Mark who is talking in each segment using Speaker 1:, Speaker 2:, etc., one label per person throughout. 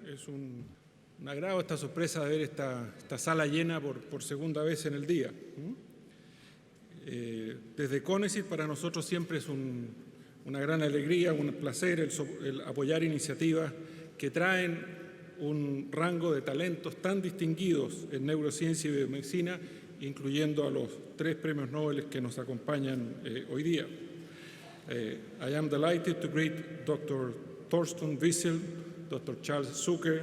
Speaker 1: Es un agrado, esta sorpresa de ver esta sala llena por segunda vez en el día. Desde CONECYT para nosotros siempre es una gran alegría, un placer el apoyar iniciativas que traen un rango de talentos tan distinguidos en neurociencia y biomedicina, incluyendo a los 3 premios Nobel que nos acompañan hoy día. I am delighted to greet Dr. Thorsten Wiesel, Dr. Charles Zucker,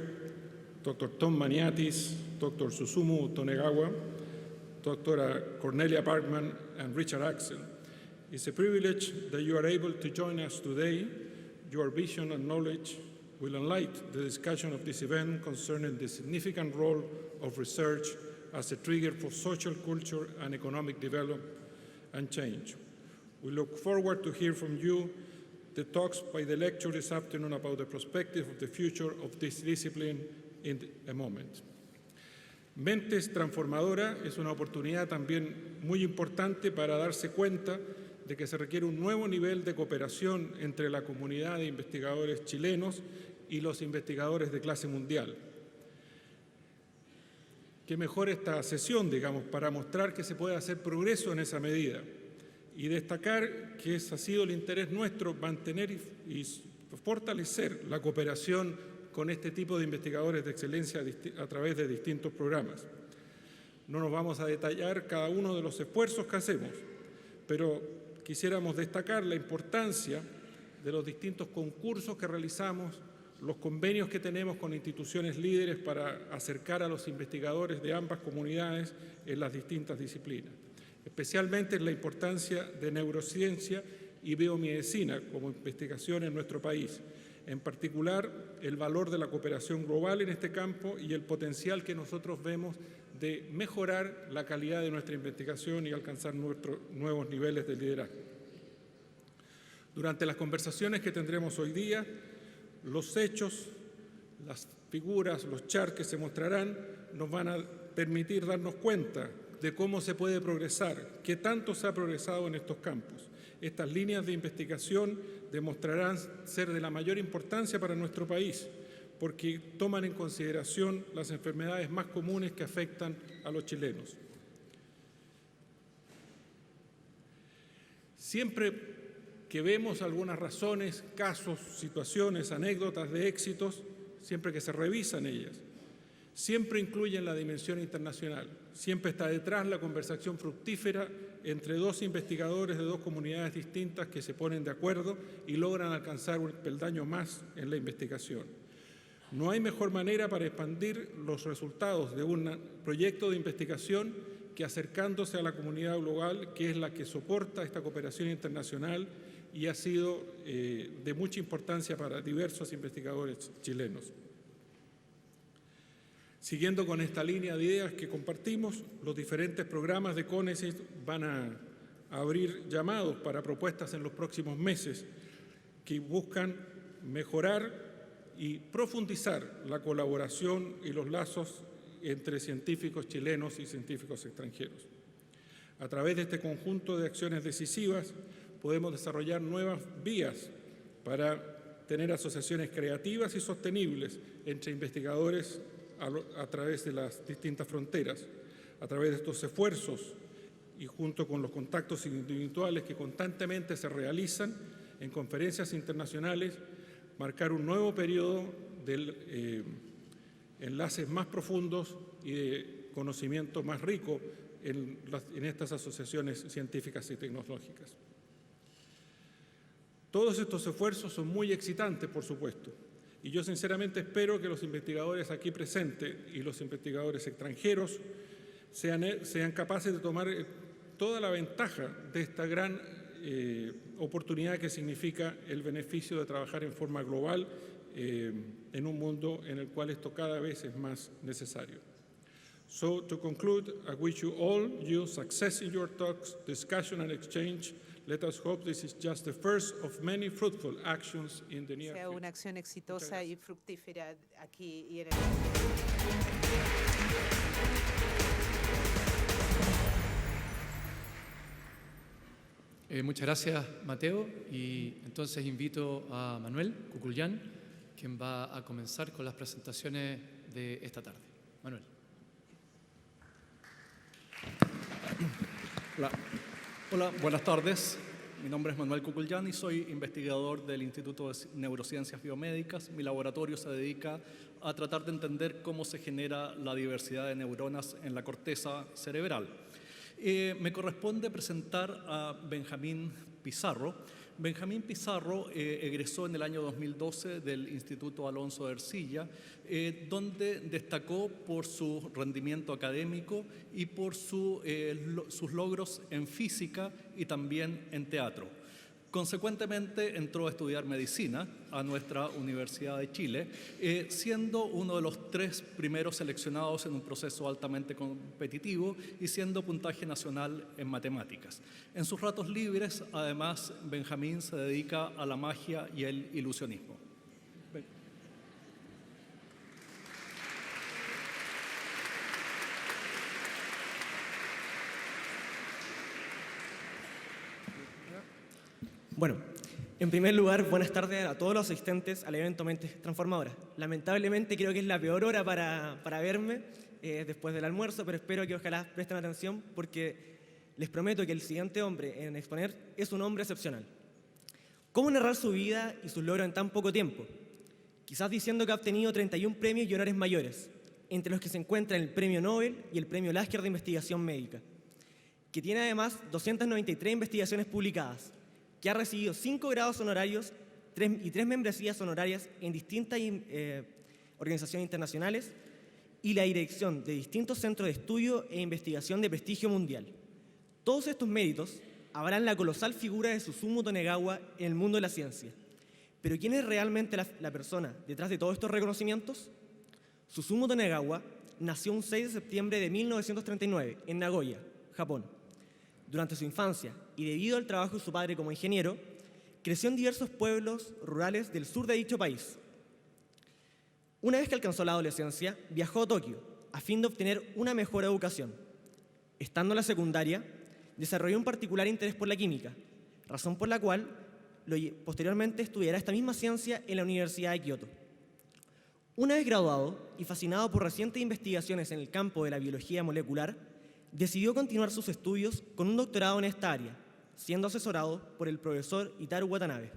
Speaker 1: Dr. Tom Maniatis, Dr. Susumu Tonegawa, Dr. Cornelia Parkman, and Richard Axel. It's a privilege that you are able to join us today. Your vision and knowledge will enlighten the discussion of this event concerning the significant role of research as a trigger for social, culture, and economic development and change. We look forward to hear from you the talks by the lecture this afternoon about the perspective of the future of this discipline in a moment. Mentes Transformadora es una oportunidad también muy importante para darse cuenta de que se requiere un nuevo nivel de cooperación entre la comunidad de investigadores chilenos y los investigadores de clase mundial. Qué mejor esta sesión, digamos, para mostrar que se puede hacer progreso en esa medida y destacar que ese ha sido el interés nuestro, mantener y fortalecer la cooperación con este tipo de investigadores de excelencia a través de distintos programas. No nos vamos a detallar cada uno de los esfuerzos que hacemos, pero quisiéramos destacar la importancia de los distintos concursos que realizamos, los convenios que tenemos con instituciones líderes para acercar a los investigadores de ambas comunidades en las distintas disciplinas, especialmente en la importancia de neurociencia y biomedicina como investigación en nuestro país, en particular el valor de la cooperación global en este campo y el potencial que nosotros vemos de mejorar la calidad de nuestra investigación y alcanzar nuestros nuevos niveles de liderazgo. Durante las conversaciones que tendremos hoy día, los hechos, las figuras, los charts que se mostrarán nos van a permitir darnos cuenta de cómo se puede progresar, qué tanto se ha progresado en estos campos. Estas líneas de investigación demostrarán ser de la mayor importancia para nuestro país, porque toman en consideración las enfermedades más comunes que afectan a los chilenos. Siempre que vemos algunas razones, casos, situaciones, anécdotas de éxitos, siempre que se revisan ellas, siempre incluyen la dimensión internacional, siempre está detrás la conversación fructífera entre dos investigadores de dos comunidades distintas que se ponen de acuerdo y logran alcanzar un peldaño más en la investigación. No hay mejor manera para expandir los resultados de un proyecto de investigación que acercándose a la comunidad global, que es la que soporta esta cooperación internacional y ha sido de mucha importancia para diversos investigadores chilenos. Siguiendo con esta línea de ideas que compartimos, los diferentes programas de CONECYT van a abrir llamados para propuestas en los próximos meses que buscan mejorar y profundizar la colaboración y los lazos entre científicos chilenos y científicos extranjeros. A través de este conjunto de acciones decisivas podemos desarrollar nuevas vías para tener asociaciones creativas y sostenibles entre investigadores a través de las distintas fronteras. A través de estos esfuerzos y junto con los contactos individuales que constantemente se realizan en conferencias internacionales, marcar un nuevo periodo de enlaces más profundos y de conocimiento más rico en estas asociaciones científicas y tecnológicas. Todos estos esfuerzos son muy excitantes, por supuesto, y yo sinceramente espero que los investigadores aquí presentes y los investigadores extranjeros sean capaces de tomar toda la ventaja de esta gran oportunidad que significa el beneficio de trabajar en forma global en un mundo en el cual esto cada vez es más necesario. So, to conclude, I wish you all success in your talks, discussion and exchange. Let us hope this is just the first of many fruitful actions in the near future.
Speaker 2: Sea una acción exitosa y fructífera aquí y en el
Speaker 3: Muchas gracias, Mateo. Y entonces invito a Manuel Cucullán quien va a comenzar con las presentaciones de esta tarde. Manuel.
Speaker 4: Hola, buenas tardes. Mi nombre es Manuel Cucullán y soy investigador del Instituto de Neurociencias Biomédicas. Mi laboratorio se dedica a tratar de entender cómo se genera la diversidad de neuronas en la corteza cerebral. Me corresponde presentar a Benjamín Pizarro. Benjamín Pizarro egresó en el año 2012 del Instituto Alonso de Ercilla, donde destacó por su rendimiento académico y por sus logros en física y también en teatro. Consecuentemente, entró a estudiar medicina a nuestra Universidad de Chile, siendo uno de los 3 primeros seleccionados en un proceso altamente competitivo y siendo puntaje nacional en matemáticas. En sus ratos libres, además, Benjamín se dedica a la magia y el ilusionismo.
Speaker 5: Bueno, en primer lugar, buenas tardes a todos los asistentes al evento Mentes Transformadoras. Lamentablemente creo que es la peor hora para verme después del almuerzo, pero espero que ojalá presten atención porque les prometo que el siguiente hombre en exponer es un hombre excepcional. ¿Cómo narrar su vida y sus logros en tan poco tiempo? Quizás diciendo que ha obtenido 31 premios y honores mayores, entre los que se encuentran el Premio Nobel y el Premio Lasker de Investigación Médica, que tiene además 293 investigaciones publicadas, que ha recibido 5 grados honorarios y 3 membresías honorarias en distintas organizaciones internacionales y la dirección de distintos centros de estudio e investigación de prestigio mundial. Todos estos méritos avalan la colosal figura de Susumu Tonegawa en el mundo de la ciencia. Pero ¿quién es realmente la persona detrás de todos estos reconocimientos? Susumu Tonegawa nació un 6 de septiembre de 1939 en Nagoya, Japón. Durante su infancia, y debido al trabajo de su padre como ingeniero, creció en diversos pueblos rurales del sur de dicho país. Una vez que alcanzó la adolescencia, viajó a Tokio a fin de obtener una mejor educación. Estando en la secundaria, desarrolló un particular interés por la química, razón por la cual posteriormente estudiará esta misma ciencia en la Universidad de Kioto. Una vez graduado y fascinado por recientes investigaciones en el campo de la biología molecular, decidió continuar sus estudios con un doctorado en esta área, siendo asesorado por el profesor Itaru Watanabe,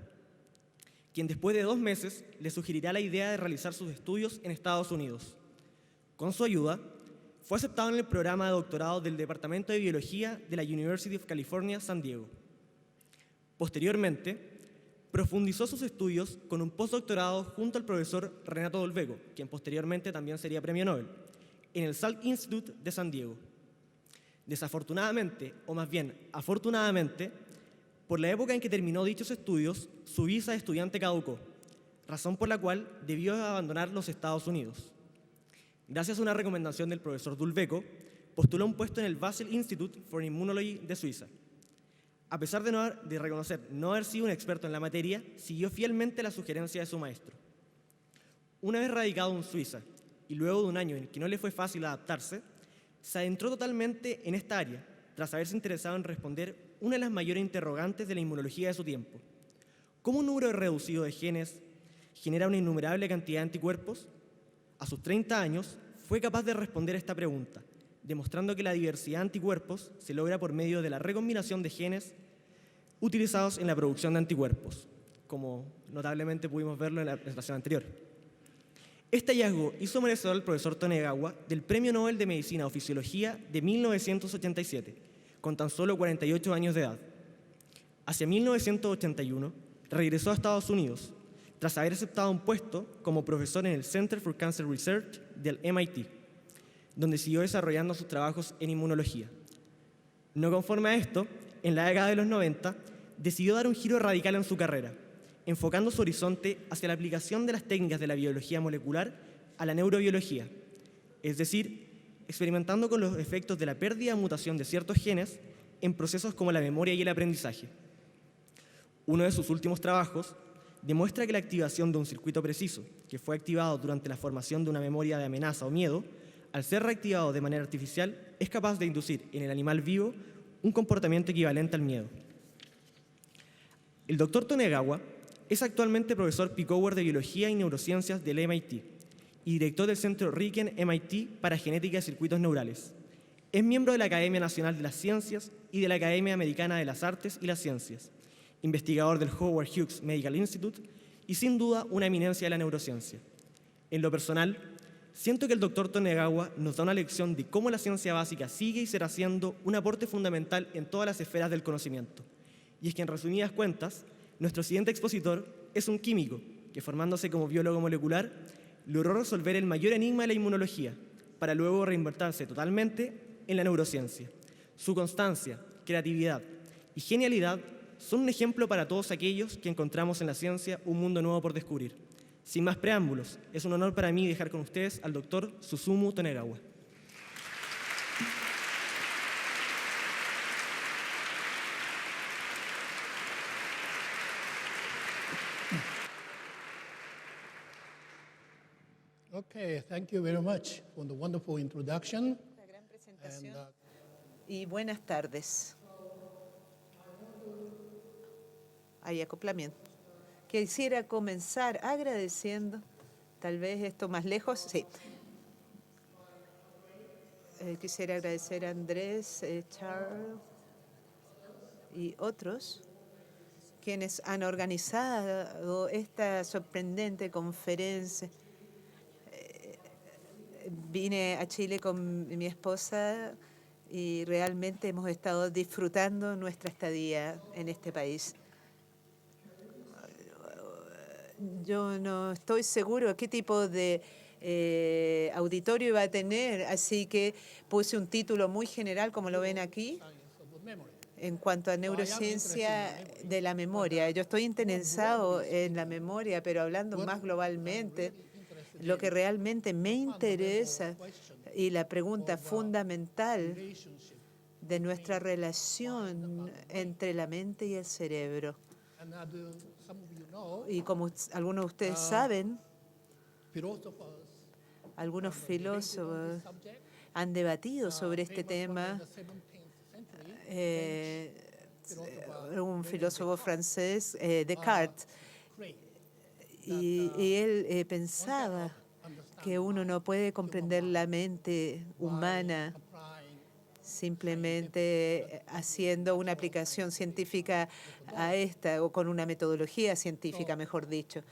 Speaker 5: quien después de 2 meses le sugerirá la idea de realizar sus estudios en Estados Unidos. Con su ayuda, fue aceptado en el programa de doctorado del Departamento de Biología de la University of California, San Diego. Posteriormente, profundizó sus estudios con un postdoctorado junto al profesor Renato Dolbeco, quien posteriormente también sería premio Nobel, en el Salk Institute de San Diego. Desafortunadamente, o más bien afortunadamente, por la época en que terminó dichos estudios, su visa de estudiante caducó, razón por la cual debió abandonar los Estados Unidos. Gracias a una recomendación del profesor Dolbeco, postuló un puesto en el Basel Institute for Immunology de Suiza. A pesar de reconocer no haber sido un experto en la materia, siguió fielmente la sugerencia de su maestro. Una vez radicado en Suiza y luego de un año en que no le fue fácil adaptarse, se adentró totalmente en esta área, tras haberse interesado en responder una de las mayores interrogantes de la inmunología de su tiempo. ¿Cómo un número reducido de genes genera una innumerable cantidad de anticuerpos? A sus 30 años, fue capaz de responder esta pregunta, demostrando que la diversidad de anticuerpos se logra por medio de la recombinación de genes utilizados en la producción de anticuerpos, como notablemente pudimos verlo en la presentación anterior. Este hallazgo hizo merecedor al profesor Tonegawa del Premio Nobel de Medicina o Fisiología de 1987, con tan solo 48 años de edad. Hacia 1981, regresó a Estados Unidos, tras haber aceptado un puesto como profesor en el Center for Cancer Research del MIT, donde siguió desarrollando sus trabajos en inmunología. No conforme a esto, en la década de los 90, decidió dar un giro radical en su carrera, enfocando su horizonte hacia la aplicación de las técnicas de la biología molecular a la neurobiología, es decir, experimentando con los efectos de la pérdida o mutación de ciertos genes en procesos como la memoria y el aprendizaje. Uno de sus últimos trabajos demuestra que la activación de un circuito preciso, que fue activado durante la formación de una memoria de amenaza o miedo, al ser reactivado de manera artificial, es capaz de inducir en el animal vivo un comportamiento equivalente al miedo. El doctor Tonegawa Es actualmente profesor Picower de Biología y Neurociencias del MIT y director del Centro Riken MIT para Genética de Circuitos Neurales. Es miembro de la Academia Nacional de las Ciencias y de la Academia Americana de las Artes y las Ciencias, investigador del Howard Hughes Medical Institute y sin duda una eminencia de la neurociencia. En lo personal, siento que el Dr. Tonegawa nos da una lección de cómo la ciencia básica sigue y será siendo un aporte fundamental en todas las esferas del conocimiento. Y es que en resumidas cuentas, nuestro siguiente expositor es un químico que, formándose como biólogo molecular, logró resolver el mayor enigma de la inmunología para luego reinventarse totalmente en la neurociencia. Su constancia, creatividad y genialidad son un ejemplo para todos aquellos que encontramos en la ciencia un mundo nuevo por descubrir. Sin más preámbulos, es un honor para mí dejar con ustedes al Dr. Susumu Tonegawa.
Speaker 6: Okay, thank you very much for the wonderful introduction.
Speaker 2: La gran presentación.
Speaker 6: And,
Speaker 2: Y buenas tardes. Hay acoplamiento. Quisiera comenzar agradeciendo, tal vez esto más lejos, sí. Quisiera agradecer a Andrés, Charles y otros quienes han organizado esta sorprendente conferencia. Vine a Chile con mi esposa y realmente hemos estado disfrutando nuestra estadía en este país. Yo no estoy seguro qué tipo de auditorio iba a tener, así que puse un título muy general, como lo ven aquí, en cuanto a neurociencia de la memoria. Yo estoy interesado en la memoria, pero hablando más globalmente, lo que realmente me interesa y la pregunta fundamental de nuestra relación entre la mente y el cerebro. Y como algunos de ustedes saben, algunos filósofos han debatido sobre este tema. Un filósofo francés, Descartes, y él pensaba que uno no puede comprender la mente humana simplemente haciendo una aplicación científica a esta, o con una metodología científica, mejor dicho.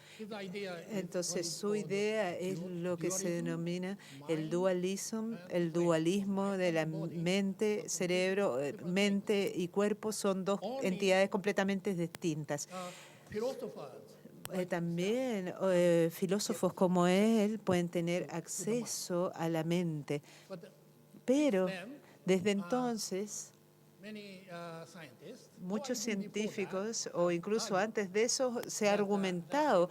Speaker 2: Entonces, su idea es lo que se denomina el dualismo de la mente, cerebro, mente y cuerpo son dos entidades completamente distintas. También filósofos como él pueden tener acceso a la mente, pero desde entonces muchos científicos, o incluso antes de eso, se ha argumentado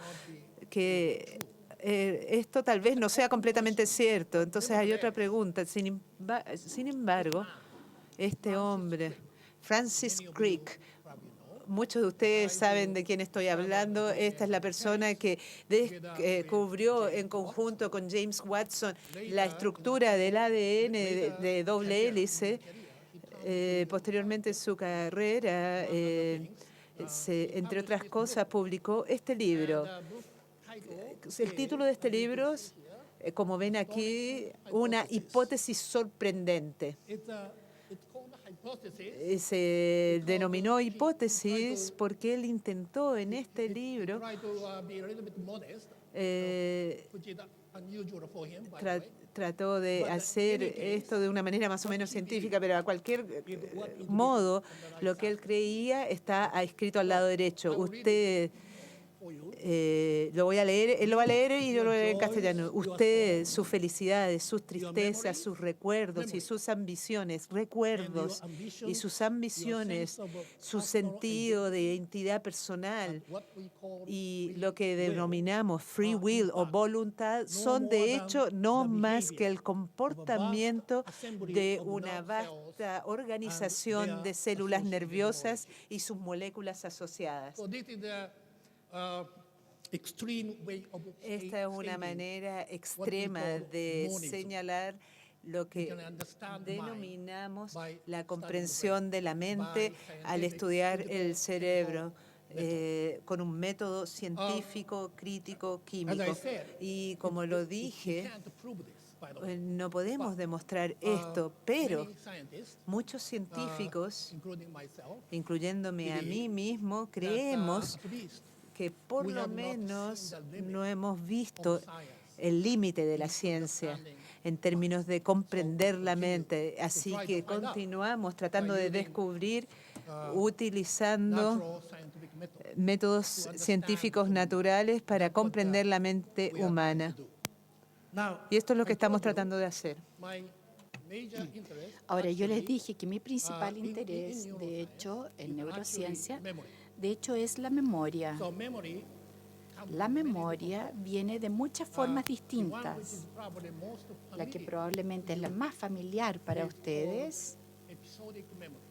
Speaker 2: que esto tal vez no sea completamente cierto. Entonces hay otra pregunta. Sin embargo, este hombre, Francis Crick, muchos de ustedes saben de quién estoy hablando. Esta es la persona que descubrió en conjunto con James Watson la estructura del ADN de doble hélice. Posteriormente en su carrera, entre otras cosas, publicó este libro. El título de este libro, como ven aquí, una hipótesis sorprendente. Se denominó hipótesis porque él intentó en este libro trató de hacer esto de una manera más o menos científica, pero a cualquier modo, lo que él creía está escrito al lado derecho. Usted lo voy a leer, él lo va a leer y yo lo voy a leer en castellano. Usted, sus felicidades, sus tristezas, sus recuerdos y sus ambiciones, recuerdos y sus ambiciones, su sentido de identidad personal y lo que denominamos free will o voluntad son de hecho no más que el comportamiento de una vasta organización de células nerviosas y sus moléculas asociadas. Esta es una manera extrema de señalar lo que denominamos la comprensión de la mente al estudiar el cerebro. con un método científico, crítico, químico.
Speaker 6: As I said,
Speaker 2: Y como lo
Speaker 6: we
Speaker 2: dije,
Speaker 6: can't prove this, by the way.
Speaker 2: no podemos demostrar esto, pero
Speaker 6: Many scientists,
Speaker 2: muchos científicos,
Speaker 6: including myself,
Speaker 2: incluyéndome a mí mismo,
Speaker 6: that,
Speaker 2: creemos
Speaker 6: at least
Speaker 2: que por
Speaker 6: we
Speaker 2: lo
Speaker 6: have not
Speaker 2: menos
Speaker 6: seen the limit
Speaker 2: no hemos visto
Speaker 6: of science
Speaker 2: el límite de la ciencia en términos de comprender la mente. Así que continuamos tratando de descubrir, utilizando
Speaker 6: natural scientific method.
Speaker 2: métodos científicos naturales para comprender la mente humana.
Speaker 6: Now,
Speaker 2: Y esto es lo que
Speaker 6: I
Speaker 2: estamos
Speaker 6: told you
Speaker 2: tratando de hacer.
Speaker 6: my major interest
Speaker 7: Ahora, yo les
Speaker 6: actually,
Speaker 7: dije que mi principal
Speaker 6: in
Speaker 7: interés, de
Speaker 6: neuroscience,
Speaker 7: hecho, en
Speaker 6: is
Speaker 7: neurociencia,
Speaker 6: actually memory.
Speaker 7: de hecho, es la memoria.
Speaker 6: So memory comes
Speaker 7: La
Speaker 6: from many
Speaker 7: memoria viene de muchas
Speaker 6: different,
Speaker 7: formas
Speaker 6: the one which
Speaker 7: distintas.
Speaker 6: is probably most
Speaker 7: La que
Speaker 6: familiar
Speaker 7: probablemente es la más familiar para ustedes
Speaker 6: episodic memory.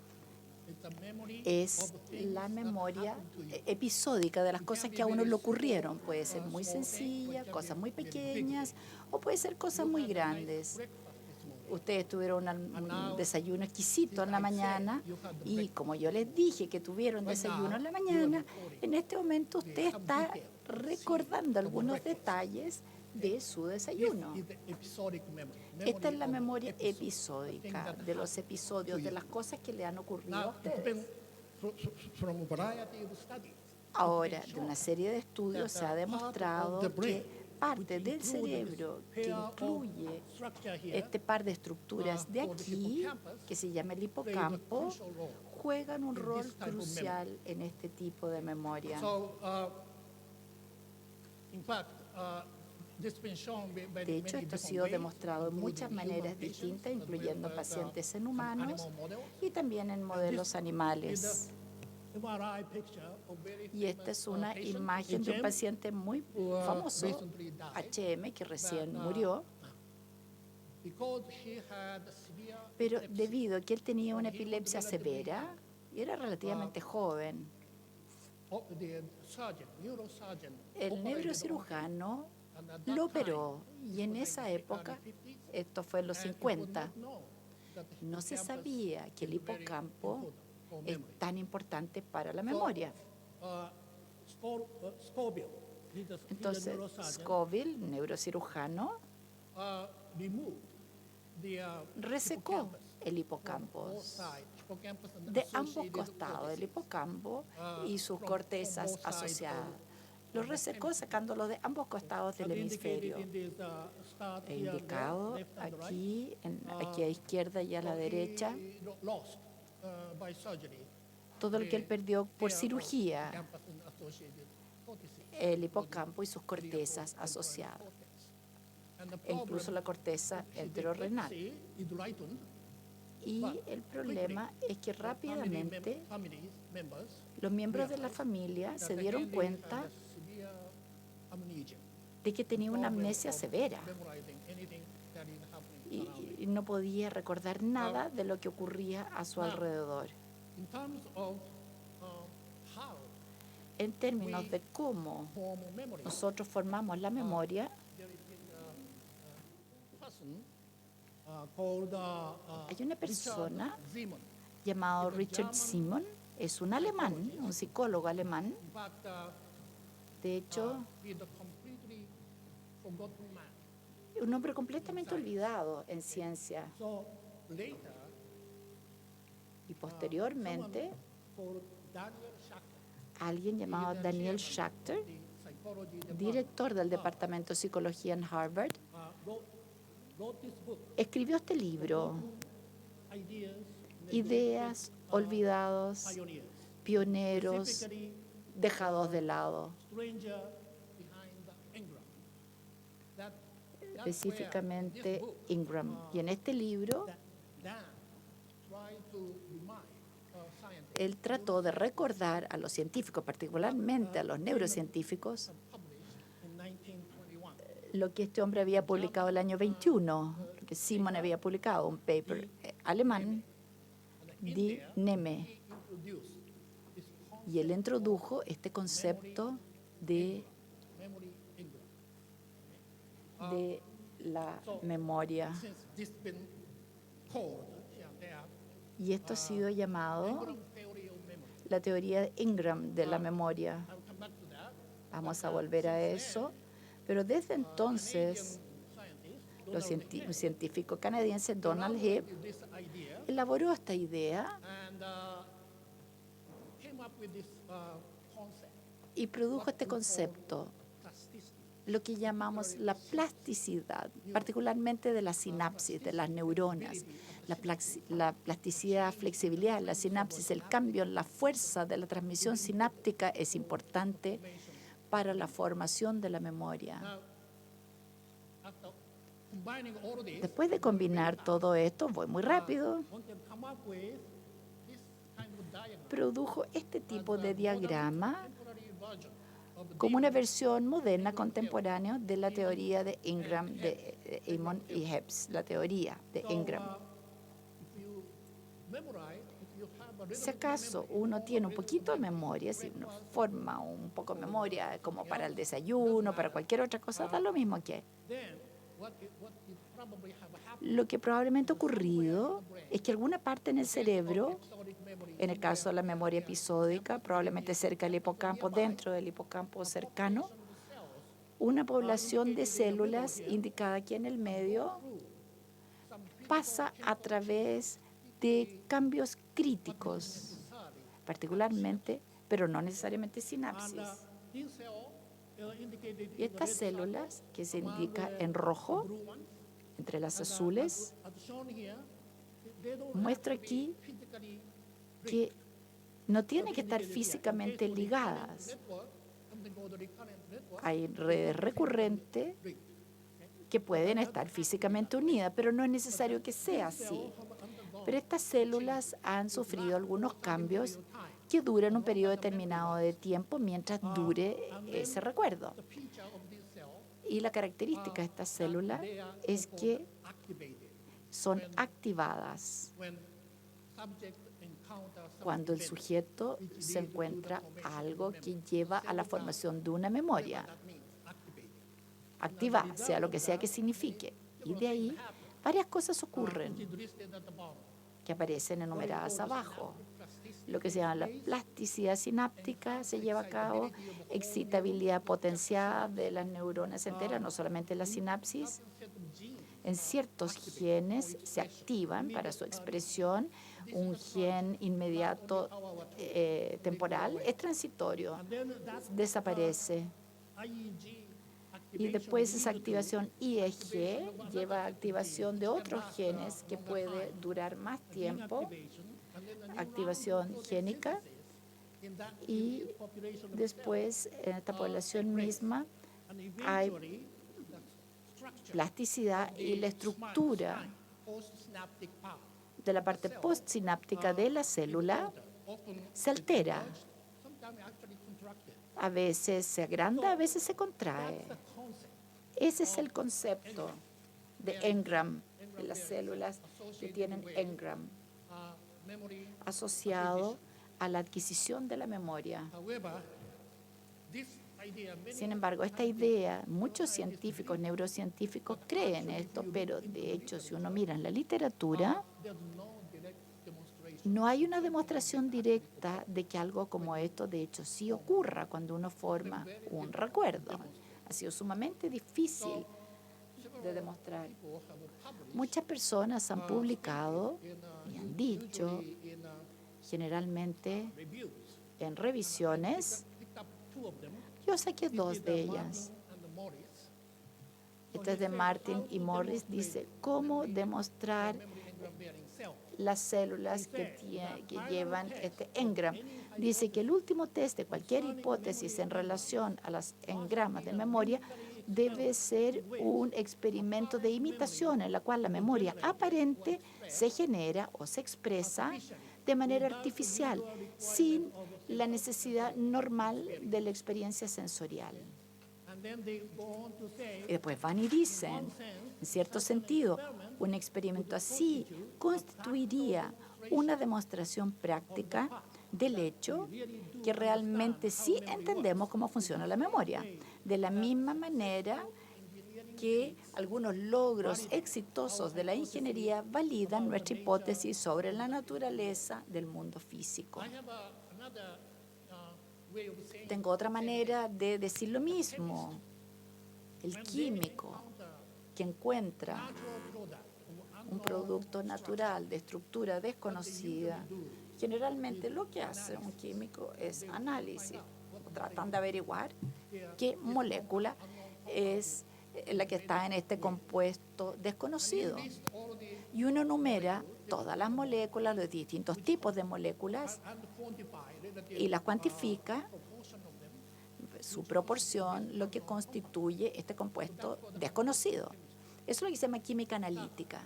Speaker 6: It's a memory
Speaker 7: es
Speaker 6: of things
Speaker 7: la
Speaker 6: that
Speaker 7: memoria
Speaker 6: happened to you.
Speaker 7: episódica de las cosas que a uno le ocurrieron. Puede ser muy
Speaker 6: small things,
Speaker 7: sencilla,
Speaker 6: but
Speaker 7: cosas
Speaker 6: can
Speaker 7: muy
Speaker 6: be very
Speaker 7: pequeñas, o puede ser cosas muy
Speaker 6: You had a nice
Speaker 7: grandes.
Speaker 6: breakfast this morning.
Speaker 7: Ustedes tuvieron un
Speaker 6: now,
Speaker 7: desayuno exquisito en la
Speaker 6: since I said
Speaker 7: mañana
Speaker 6: you had the
Speaker 7: y
Speaker 6: breakfast,
Speaker 7: como yo les dije que tuvieron
Speaker 6: right
Speaker 7: desayuno
Speaker 6: now,
Speaker 7: en la
Speaker 6: you are
Speaker 7: mañana,
Speaker 6: recording
Speaker 7: en este momento usted
Speaker 6: some
Speaker 7: está
Speaker 6: details,
Speaker 7: recordando
Speaker 6: see, of the
Speaker 7: algunos
Speaker 6: breakfast.
Speaker 7: detalles de su
Speaker 6: This
Speaker 7: desayuno.
Speaker 6: is the episodic memory.
Speaker 7: Esta es la
Speaker 6: of
Speaker 7: memoria
Speaker 6: episodes, the things
Speaker 7: episódica
Speaker 6: that
Speaker 7: de los
Speaker 6: happened
Speaker 7: episodios,
Speaker 6: to
Speaker 7: de
Speaker 6: you.
Speaker 7: las cosas que le han ocurrido a
Speaker 6: Now, it's
Speaker 7: ustedes.
Speaker 6: been from a variety of studies.
Speaker 7: Ahora,
Speaker 6: It's
Speaker 7: de
Speaker 6: been
Speaker 7: una
Speaker 6: shown
Speaker 7: serie de estudios
Speaker 6: that
Speaker 7: se ha
Speaker 6: part of
Speaker 7: demostrado
Speaker 6: the brain,
Speaker 7: que parte
Speaker 6: which
Speaker 7: del
Speaker 6: includes
Speaker 7: cerebro que
Speaker 6: pair of
Speaker 7: incluye
Speaker 6: structure here,
Speaker 7: este par de estructuras de
Speaker 6: called the
Speaker 7: aquí,
Speaker 6: hippocampus,
Speaker 7: que se llama el
Speaker 6: plays a
Speaker 7: hipocampo,
Speaker 6: crucial role.
Speaker 7: juegan un
Speaker 6: in
Speaker 7: rol
Speaker 6: this type of
Speaker 7: crucial en este tipo de memoria.
Speaker 6: So, in fact, this has been shown by
Speaker 7: De hecho,
Speaker 6: many
Speaker 7: esto ha
Speaker 6: different
Speaker 7: sido
Speaker 6: ways,
Speaker 7: demostrado en
Speaker 6: including
Speaker 7: muchas
Speaker 6: human
Speaker 7: maneras
Speaker 6: patients,
Speaker 7: distintas,
Speaker 6: as well
Speaker 7: incluyendo
Speaker 6: as,
Speaker 7: pacientes en
Speaker 6: and
Speaker 7: humanos
Speaker 6: animal models.
Speaker 7: y también en modelos animales.
Speaker 6: MRI picture of very
Speaker 7: Y esta
Speaker 6: famous,
Speaker 7: es una
Speaker 6: patient,
Speaker 7: imagen de un
Speaker 6: HM,
Speaker 7: paciente muy
Speaker 6: who,
Speaker 7: famoso,
Speaker 6: recently died,
Speaker 7: HM, que recién
Speaker 6: but,
Speaker 7: murió,
Speaker 6: because he had severe
Speaker 7: pero
Speaker 6: epilepsy.
Speaker 7: debido a que él tenía una
Speaker 6: He was
Speaker 7: epilepsia
Speaker 6: relatively
Speaker 7: severa y era relativamente joven,
Speaker 6: The surgeon, neurosurgeon,
Speaker 7: el
Speaker 6: operated on
Speaker 7: neurocirujano
Speaker 6: him, and at that
Speaker 7: lo
Speaker 6: time,
Speaker 7: operó y en
Speaker 6: this was
Speaker 7: esa
Speaker 6: in the
Speaker 7: época,
Speaker 6: early 50s,
Speaker 7: esto fue en los
Speaker 6: and it was
Speaker 7: 50,
Speaker 6: not known that the
Speaker 7: no se
Speaker 6: hippocampus
Speaker 7: sabía que el
Speaker 6: is very
Speaker 7: hipocampo
Speaker 6: important for
Speaker 7: es
Speaker 6: memory.
Speaker 7: tan importante para la memoria.
Speaker 6: Scoville, he's a
Speaker 7: Entonces,
Speaker 6: neurosurgeon,
Speaker 7: Scoville, neurocirujano,
Speaker 6: removed the
Speaker 7: resecó
Speaker 6: hippocampus
Speaker 7: el
Speaker 6: both
Speaker 7: hipocampo
Speaker 6: sides, hippocampus and
Speaker 7: de ambos
Speaker 6: associated
Speaker 7: costados del
Speaker 6: cortices.
Speaker 7: hipocampo y sus
Speaker 6: From
Speaker 7: cortezas
Speaker 6: both sides
Speaker 7: asociadas.
Speaker 6: of
Speaker 7: Lo
Speaker 6: the
Speaker 7: resecó
Speaker 6: hemisphere.
Speaker 7: sacándolo de ambos costados del
Speaker 6: As indicated
Speaker 7: hemisferio.
Speaker 6: in this, start
Speaker 7: He
Speaker 6: here,
Speaker 7: indicado
Speaker 6: left and right,
Speaker 7: aquí, aquí a izquierda y a la
Speaker 6: so he
Speaker 7: derecha,
Speaker 6: lost, by surgery,
Speaker 7: todo lo que él perdió por
Speaker 6: pair of
Speaker 7: cirugía,
Speaker 6: hippocampus and associated cortices.
Speaker 7: el hipocampo y sus cortezas asociadas,
Speaker 6: And the
Speaker 7: e incluso la corteza enterorrenal.
Speaker 6: epilepsy is lightened,
Speaker 7: Y el problema es que rápidamente
Speaker 6: family members
Speaker 7: los miembros de la familia
Speaker 6: that
Speaker 7: se dieron
Speaker 6: again they
Speaker 7: cuenta
Speaker 6: had a severe amnesia,
Speaker 7: de que tenía una
Speaker 6: problem
Speaker 7: amnesia
Speaker 6: of
Speaker 7: severa
Speaker 6: memorizing anything that is happening around
Speaker 7: y no podía recordar nada de lo que ocurría a su alrededor.
Speaker 6: In terms of how
Speaker 7: En términos de cómo
Speaker 6: form memory,
Speaker 7: nosotros formamos la memoria,
Speaker 6: there is a person called
Speaker 7: hay una persona
Speaker 6: Richard Simon.
Speaker 7: llamado Richard Simon, es un alemán, un psicólogo alemán.
Speaker 6: In fact,
Speaker 7: De hecho,
Speaker 6: he is a completely forgotten man.
Speaker 7: un hombre completamente olvidado en ciencia.
Speaker 6: So later,
Speaker 7: Y posteriormente,
Speaker 6: called Daniel Schachter,
Speaker 7: alguien llamado Daniel Schachter,
Speaker 6: the psychology department,
Speaker 7: director del Departamento de Psicología en Harvard,
Speaker 6: wrote this book,
Speaker 7: escribió este libro,
Speaker 6: Ideas,
Speaker 7: Ideas, Olvidados,
Speaker 6: Pioneers,
Speaker 7: Pioneros,
Speaker 6: specifically
Speaker 7: dejados de lado,
Speaker 6: Stranger Behind the Ingram. That's where
Speaker 7: específicamente
Speaker 6: this book,
Speaker 7: Ingram. Y en este libro,
Speaker 6: that Dan tried to remind scientists
Speaker 7: él trató de recordar a los científicos, particularmente a los neurocientíficos,
Speaker 6: published in 1921.
Speaker 7: lo que este hombre había publicado el año 21, lo que Simon había publicado, un paper alemán, Die Neme.
Speaker 6: He introduced this
Speaker 7: Y él introdujo este concepto de
Speaker 6: memory Ingram.
Speaker 7: la memoria.
Speaker 6: Since this been called here and there,
Speaker 7: Y esto ha sido llamado
Speaker 6: Ingram theory of memory.
Speaker 7: la teoría de Ingram de la memoria.
Speaker 6: I'll come back to that.
Speaker 7: Vamos a volver a eso. Pero desde entonces, un científico canadiense, Donald Hebb,
Speaker 6: This idea
Speaker 7: elaboró esta idea
Speaker 6: and came up with this concept,
Speaker 7: y produjo este concepto,
Speaker 6: plasticity.
Speaker 7: lo que llamamos la plasticidad, particularmente de la sinapsis, de las neuronas. La plasticidad, flexibilidad, la sinapsis, el cambio en la fuerza de la transmisión sináptica es importante para la formación de la memoria.
Speaker 6: After combining all this,
Speaker 7: Después de combinar todo esto, voy muy rápido,
Speaker 6: one can come up with this kind of diagram,
Speaker 7: produjo este tipo de diagrama
Speaker 6: contemporary version of the
Speaker 7: como una versión moderna, contemporánea de la teoría de Ingram, de Amon y Hebb, la teoría de Ingram.
Speaker 6: if you memorize, if you have a little
Speaker 7: Si acaso uno tiene un poquito de memoria, si uno forma un poco de memoria como para el desayuno, para cualquier otra cosa, da lo mismo que.
Speaker 6: then what it probably have happened
Speaker 7: Lo que probablemente ha ocurrido es que alguna parte en el cerebro,
Speaker 6: episodic memory
Speaker 7: en el caso de la memoria episódica, probablemente cerca del hipocampo, dentro del hipocampo cercano, una población de células indicada aquí en el medio pasa a través de cambios críticos, particularmente, pero no necesariamente sinapsis.
Speaker 6: these cells indicated
Speaker 7: Y estas células, que se indica en rojo,
Speaker 6: blue ones,
Speaker 7: entre las azules,
Speaker 6: as shown here, they don't
Speaker 7: muestro aquí
Speaker 6: physically
Speaker 7: que no tienen que estar físicamente ligadas.
Speaker 6: network, something called the recurrent network.
Speaker 7: Hay redes recurrentes que pueden estar físicamente unidas, pero no es necesario que sea así. Pero estas células han sufrido algunos cambios que duran un periodo determinado de tiempo mientras dure ese recuerdo.
Speaker 6: The feature of this cell,
Speaker 7: Y la característica de estas células es que
Speaker 6: activated
Speaker 7: son activadas
Speaker 6: when subject encounters
Speaker 7: cuando el sujeto se encuentra algo que lleva a la formación de una memoria activada, sea lo que sea que signifique. Y de ahí varias cosas ocurren
Speaker 6: listed at the bottom.
Speaker 7: que aparecen enumeradas abajo. Lo que se llama la plasticidad sináptica se lleva a cabo, excitabilidad potenciada de las neuronas enteras, no solamente la sinapsis. En ciertos genes se activan para su expresión. Un gen inmediato temporal es transitorio, desaparece.
Speaker 6: IEG
Speaker 7: Y después esa activación IEG lleva a activación de otros genes que puede durar más tiempo, activación génica, y después en esta población misma hay plasticidad y la estructura
Speaker 6: postsynaptic part
Speaker 7: de la parte postsináptica de la célula se altera.
Speaker 6: sometimes actually contracted.
Speaker 7: A veces se agranda, a veces se contrae.
Speaker 6: The concept
Speaker 7: Ese es el concepto de engram, de las células que tienen engram,
Speaker 6: memory.
Speaker 7: asociado a la adquisición de la memoria.
Speaker 6: However, this idea many
Speaker 7: Sin embargo, esta idea, muchos científicos, neurocientíficos creen esto, pero de hecho, si uno mira en la literatura,
Speaker 6: there's no direct demonstration.
Speaker 7: no hay una demostración directa de que algo como esto, de hecho, sí ocurra cuando uno forma un recuerdo. Ha sido sumamente difícil de demostrar. Muchas personas han publicado y han dicho,
Speaker 6: In
Speaker 7: generalmente
Speaker 6: reviews,
Speaker 7: en revisiones,
Speaker 6: picked up two of them.
Speaker 7: yo saqué dos de ellas.
Speaker 6: And the Morris.
Speaker 7: Esta es de Martin y Morris, dice cómo demostrar
Speaker 6: Engram bearing cell.
Speaker 7: las células que llevan este engram. Dice que el último test de cualquier hipótesis en relación a las engramas de memoria debe ser un experimento de imitación en la cual la memoria aparente se genera o se expresa de manera artificial, sin la necesidad normal de la experiencia sensorial.
Speaker 6: And then they go on to say,
Speaker 7: Y después van y dicen, en cierto sentido, un experimento así constituiría una demostración práctica del hecho que realmente sí entendemos cómo funciona la memoria. De la misma manera que algunos logros exitosos de la ingeniería validan nuestra hipótesis sobre la naturaleza del mundo físico.
Speaker 6: I have another
Speaker 7: Tengo otra manera de decir lo mismo. El químico que encuentra un producto natural de estructura desconocida, generalmente lo que hace un químico es análisis. Tratan de averiguar qué molécula es la que está en este compuesto desconocido. Y uno numera todas las moléculas, los distintos tipos de moléculas, y las cuantifica su proporción, lo que constituye este compuesto desconocido. Eso es lo que se llama química analítica.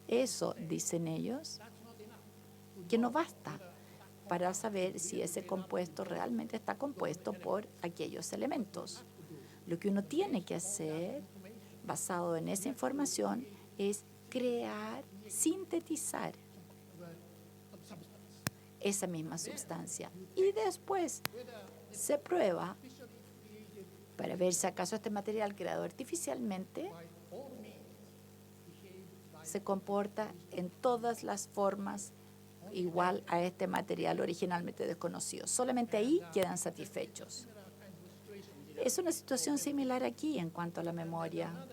Speaker 7: Eso, dicen ellos, que no basta para saber si ese compuesto realmente está compuesto por aquellos elementos. Lo que uno tiene que hacer, basado en esa información, es crear, sintetizar esa misma sustancia. Y después se prueba para ver si acaso este material creado artificialmente se comporta en todas las formas igual a este material originalmente desconocido. Solamente ahí quedan satisfechos. Es una situación similar aquí en cuanto a la memoria.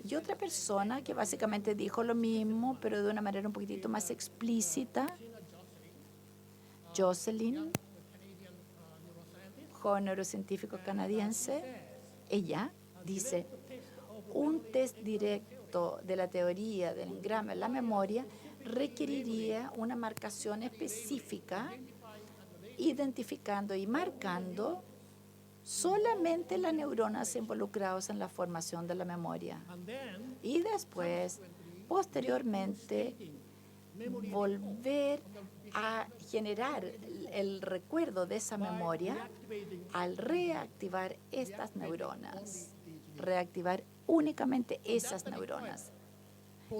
Speaker 7: Y otra persona que básicamente dijo lo mismo, pero de una manera un poquitito más explícita, Jocelyn, joven neurocientífico canadiense, ella dice, un test directo de la teoría del engrama en la memoria requeriría una marcación específica, identificando y marcando solamente las neuronas involucradas en la formación de la memoria. Y después, posteriormente, volver a generar el recuerdo de esa memoria al reactivar estas neuronas, reactivar únicamente esas neuronas.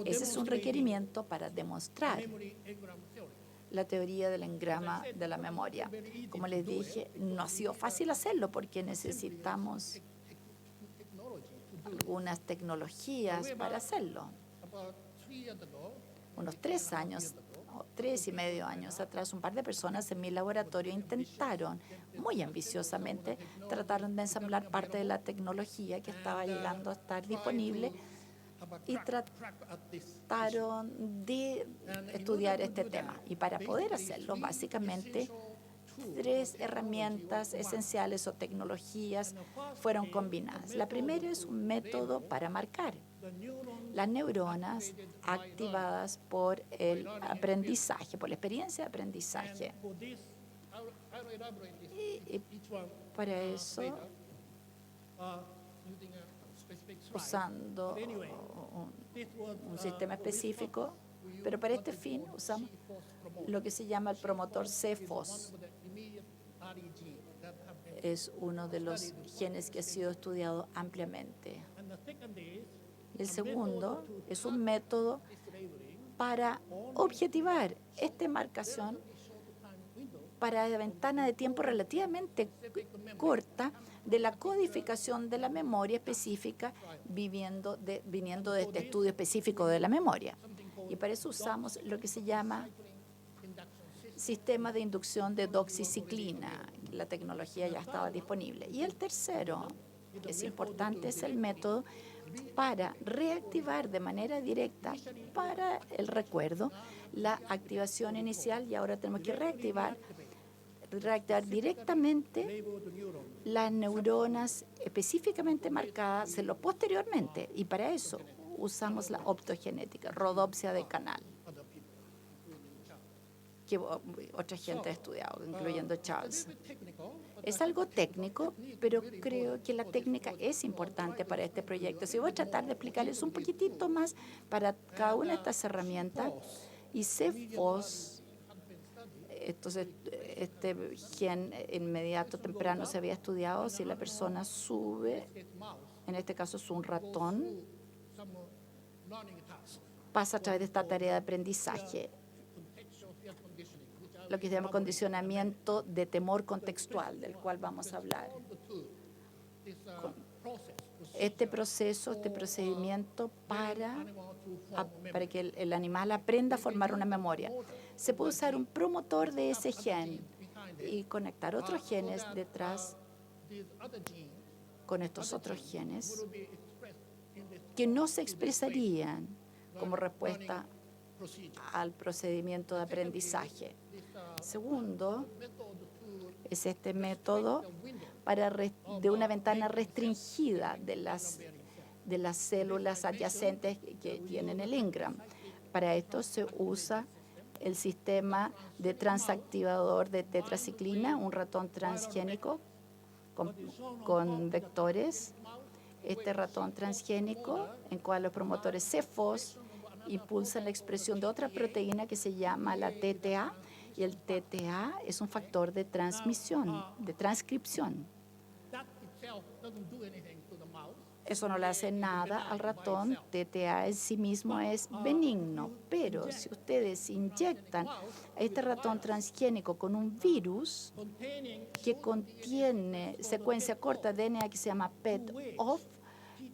Speaker 7: Ese es un requerimiento para demostrar la teoría del engrama de la memoria. Como les dije, no ha sido fácil hacerlo porque necesitamos algunas tecnologías para hacerlo. Unos 3 años, o 3.5 años atrás, un par de personas en mi laboratorio intentaron, muy ambiciosamente, trataron de ensamblar parte de la tecnología que estaba llegando a estar disponible y trataron de estudiar este tema. Y para poder hacerlo, básicamente, 3 herramientas esenciales o tecnologías fueron combinadas. La primera es un método para marcar las neuronas activadas por el aprendizaje, por la experiencia de aprendizaje. Y para eso, usando un sistema específico, pero para este fin usamos lo que se llama el promotor CFOS. Es uno de los genes que ha sido estudiado ampliamente. El segundo es un método para objetivar esta marcación para la ventana de tiempo relativamente corta de la codificación de la memoria específica viniendo de este estudio específico de la memoria. Y para eso usamos lo que se llama sistema de inducción de doxiciclina. La tecnología ya estaba disponible. Y el tercero, que es importante, es el método para reactivar de manera directa para el recuerdo la activación inicial, y ahora tenemos que reactivar directamente las neuronas específicamente marcadas posteriormente, y para eso usamos la optogenética, rodopsia de canal, que otra gente ha estudiado, incluyendo Charles. Es algo técnico, pero creo que la técnica es importante para este proyecto. Si voy a tratar de explicarles un poquitito más para cada una de estas herramientas. Y CFOS, entonces, este gen inmediato temprano se había estudiado si la persona sube, en este caso es un ratón, pasa a través de esta tarea de aprendizaje, lo que se llama condicionamiento de temor contextual, del cual vamos a hablar. este proceso, este procedimiento para que el animal aprenda a formar una memoria. Se puede usar un promotor de ese gen y conectar otros genes detrás con estos otros genes que no se expresarían como respuesta al procedimiento de aprendizaje. Segundo, es este método de una ventana restringida de las células adyacentes que tienen el Ingram. Para esto se usa el sistema de transactivador de tetraciclina, un ratón transgénico con vectores. Este ratón transgénico, en cual los promotores CFOS impulsan la expresión de otra proteína que se llama la TTA, y el TTA es un factor de transmisión, de transcripción. Eso no le hace nada al ratón. TTA en sí mismo es benigno, pero si ustedes inyectan a este ratón transgénico con un virus que contiene secuencia corta de DNA que se llama PET-OFF,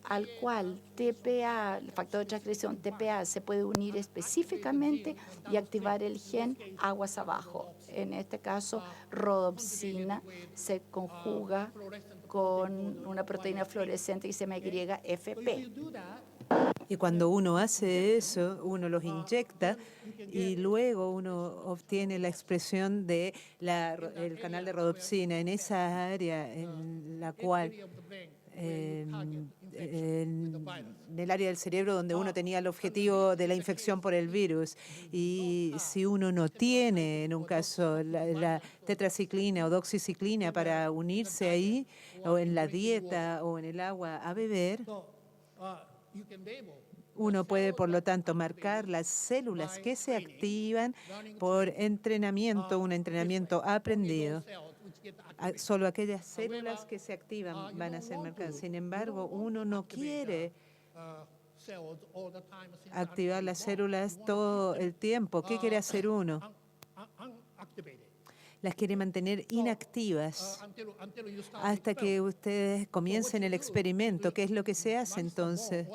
Speaker 7: al cual TPA, el factor de transcripción TPA, se puede unir específicamente y activar el gen aguas abajo. En este caso, rodopsina se conjuga con una proteína fluorescente que se llama YFP.
Speaker 2: Y cuando uno hace eso, uno los inyecta y luego uno obtiene la expresión de el canal de rodopsina en esa área en la cual en el área del cerebro donde uno tenía el objetivo de la infección por el virus. Y si uno no tiene, en un caso, la tetraciclina o doxiciclina para unirse ahí, o en la dieta o en el agua a beber, uno puede, por lo tanto, marcar las células que se activan por entrenamiento, un entrenamiento aprendido. Solo aquellas células que se activan van a ser marcadas. Sin embargo, uno no quiere activar las células todo el tiempo. ¿Qué quiere hacer uno? Las quiere mantener inactivas hasta que ustedes comiencen el experimento. ¿Qué es lo que se hace entonces?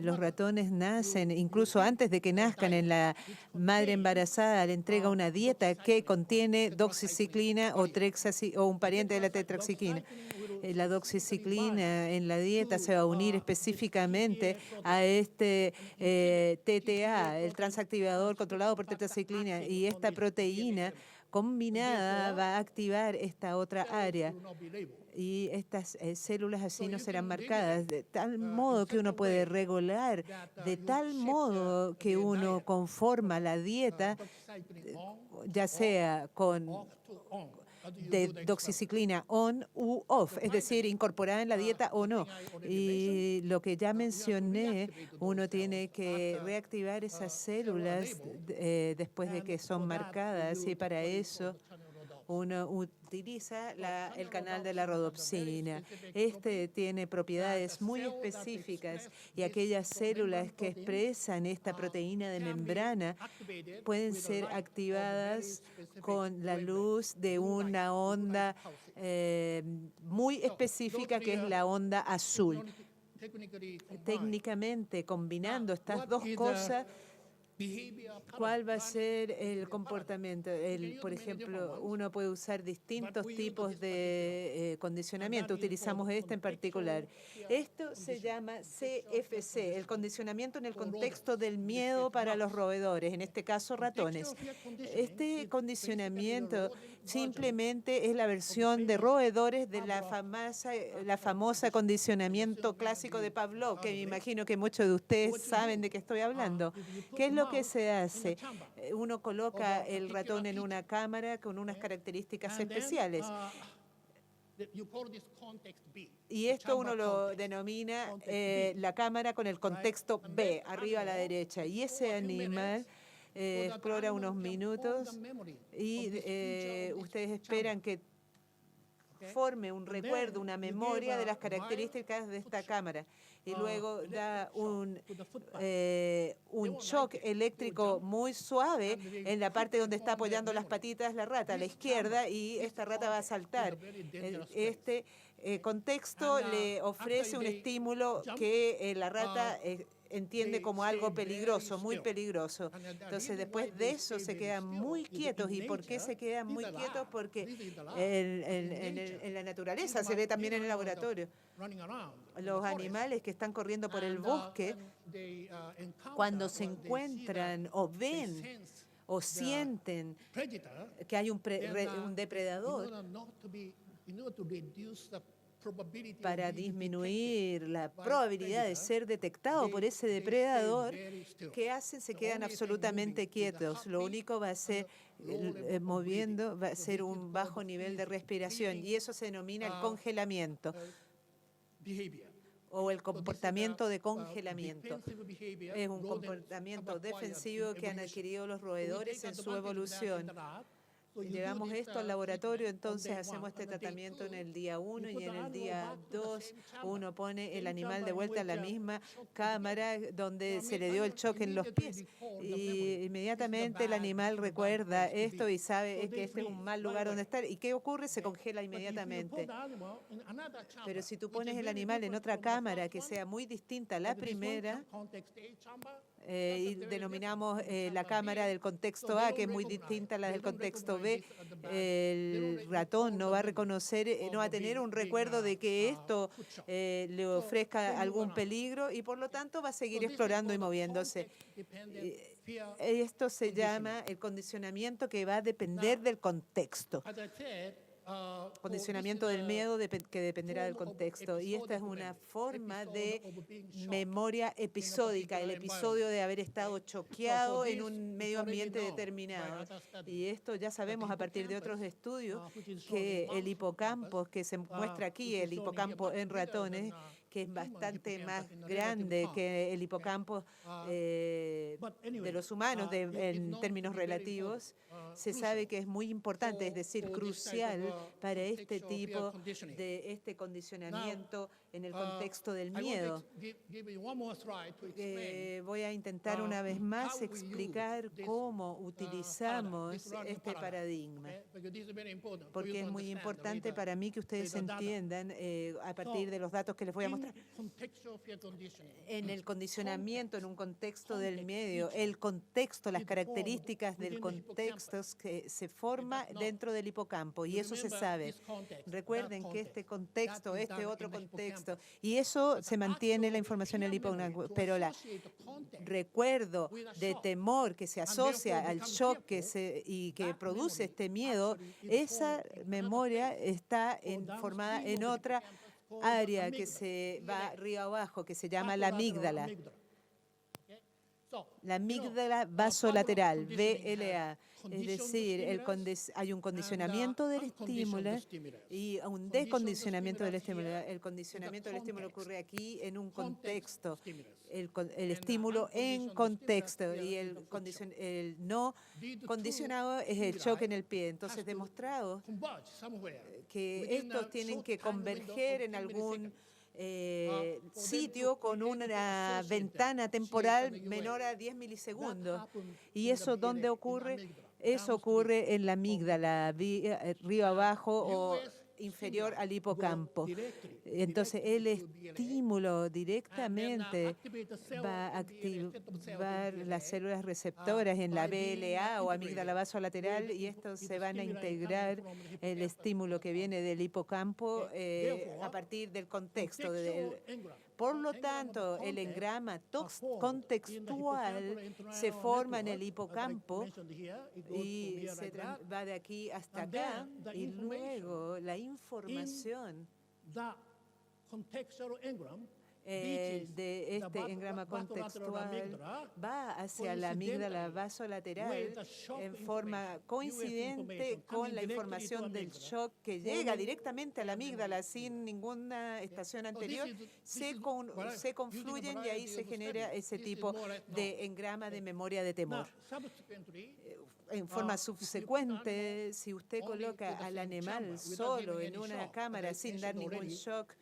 Speaker 2: Los ratones nacen, incluso antes de que nazcan, en la madre embarazada le entrega una dieta que contiene doxiciclina o un pariente de la tetraciclina. La doxiciclina en la dieta se va a unir específicamente a este TTA, el transactivador controlado por tetraciclina, y esta proteína combinada va a activar esta otra área. Y estas células así no serán marcadas, de tal modo que uno puede regular, de tal modo que uno conforma la dieta, ya sea con de doxiciclina on u off, es decir, incorporada en la dieta o no. Y lo que ya mencioné, uno tiene que reactivar esas células después de que son marcadas, y para eso uno utiliza el canal de la rodopsina. Este tiene propiedades muy específicas, y aquellas células que expresan esta proteína de membrana pueden ser activadas con la luz de una onda muy específica, que es la onda azul. Técnicamente, combinando estas dos cosas, ¿cuál va a ser el comportamiento? Por ejemplo, uno puede usar distintos tipos de condicionamiento. Utilizamos este en particular. Esto se llama CFC, el condicionamiento en el contexto del miedo para los roedores, en este caso ratones. Este condicionamiento simplemente es la versión de roedores de la famosa condicionamiento clásico de Pavlov, que me imagino que muchos de ustedes saben de qué estoy hablando. ¿Qué es lo que se hace? Uno coloca el ratón en una cámara con unas características especiales. Y esto uno lo denomina la cámara con el contexto B, arriba a la derecha. Y ese animal explora unos minutos y ustedes esperan que forme un recuerdo, una memoria de las características de esta cámara. Y luego da un shock eléctrico muy suave en la parte donde está apoyando las patitas la rata a la izquierda, y esta rata va a saltar. Este contexto le ofrece un estímulo que la rata entiende como algo peligroso, muy peligroso. Entonces, después de eso se quedan muy quietos. ¿Y por qué se quedan muy quietos? Porque en la naturaleza, se ve también en el laboratorio, los animales que están corriendo por el bosque, cuando se encuentran o ven o sienten que hay un depredador, para disminuir la probabilidad de ser detectado por ese depredador, ¿qué hacen? Se quedan absolutamente quietos. Lo único va a ser moviendo, va a ser un bajo nivel de respiración, y eso se denomina el congelamiento o el comportamiento de congelamiento. Es un comportamiento defensivo que han adquirido los roedores en su evolución. Llevamos esto al laboratorio, entonces hacemos este tratamiento en el día 1 y en el día 2 uno pone el animal de vuelta a la misma cámara donde se le dio el choque en los pies. Y inmediatamente el animal recuerda esto y sabe que este es un mal lugar donde estar. ¿Y qué ocurre? Se congela inmediatamente. Pero si tú pones el animal en otra cámara que sea muy distinta a la primera, y denominamos la cámara del contexto A, que es muy distinta a la del contexto B, el ratón no va a reconocer, no va a tener un recuerdo de que esto le ofrezca algún peligro, y por lo tanto va a seguir explorando y moviéndose. Esto se llama el condicionamiento, que va a depender del contexto. Condicionamiento del miedo que dependerá del contexto. Y esta es una forma de memoria episódica, el episodio de haber estado choqueado en un medio ambiente determinado. Y esto ya sabemos a partir de otros estudios que el hipocampo que se muestra aquí, el hipocampo en ratones, que es bastante más grande que el hipocampo de los humanos en términos relativos, se sabe que es muy importante, es decir, crucial para este tipo de condicionamiento en el contexto del miedo. Voy a intentar una vez más explicar cómo utilizamos este paradigma, porque es muy importante para mí que ustedes entiendan a partir de los datos que les voy a mostrar. En el condicionamiento, en un contexto del medio, el contexto, las características del contexto que se forma dentro del hipocampo, y eso se sabe. Recuerden que este contexto, este otro contexto, y eso se mantiene la información en el hipocampo, pero el recuerdo de temor que se asocia al shock y que produce este miedo, esa memoria está formada en otra área que se va río abajo, que se llama la amígdala. La amígdala vasolateral, VLA. Es decir, hay un condicionamiento del estímulo y un descondicionamiento del estímulo. El condicionamiento del estímulo ocurre aquí en un contexto, el estímulo en contexto, y el no condicionado es el choque en el pie. Entonces, demostrado que estos tienen que converger en algún sitio con una ventana temporal menor a 10 milisegundos. ¿Y eso dónde ocurre? Eso ocurre en la amígdala, río abajo o inferior al hipocampo. Entonces, el estímulo directamente va a activar las células receptoras en la VLA o amígdala vasolateral, y estos se van a integrar el estímulo que viene del hipocampo a partir del contexto. Por lo tanto, el engrama contextual se forma en el hipocampo y va de aquí hasta acá, y luego la información de este engrama contextual va hacia la amígdala vasolateral en forma coincidente con la información del shock que llega directamente a la amígdala sin ninguna estación anterior, se confluyen y ahí se genera ese tipo de engrama de memoria de temor. En forma subsecuente, si usted coloca al animal solo en una cámara sin dar ningún shock,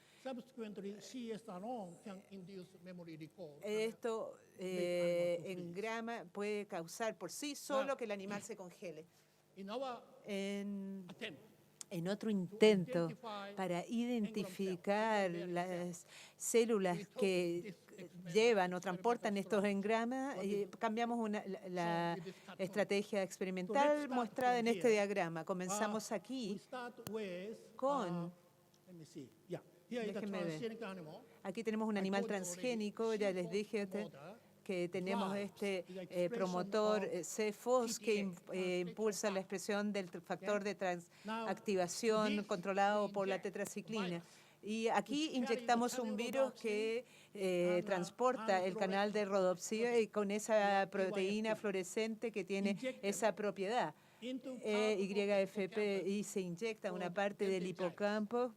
Speaker 2: esto engrama puede causar por sí solo que el animal se congele. En otro intento para identificar las células que llevan o transportan estos engramas, cambiamos la estrategia experimental mostrada en este diagrama. Comenzamos aquí con... Déjenme ver. Aquí tenemos un animal transgénico, ya les dije que tenemos este promotor CFOS que impulsa la expresión del factor de transactivación controlado por la tetraciclina. Y aquí inyectamos un virus que transporta el canal de rodopsina y con esa proteína fluorescente que tiene esa propiedad. YFP, y se inyecta una parte del hipocampo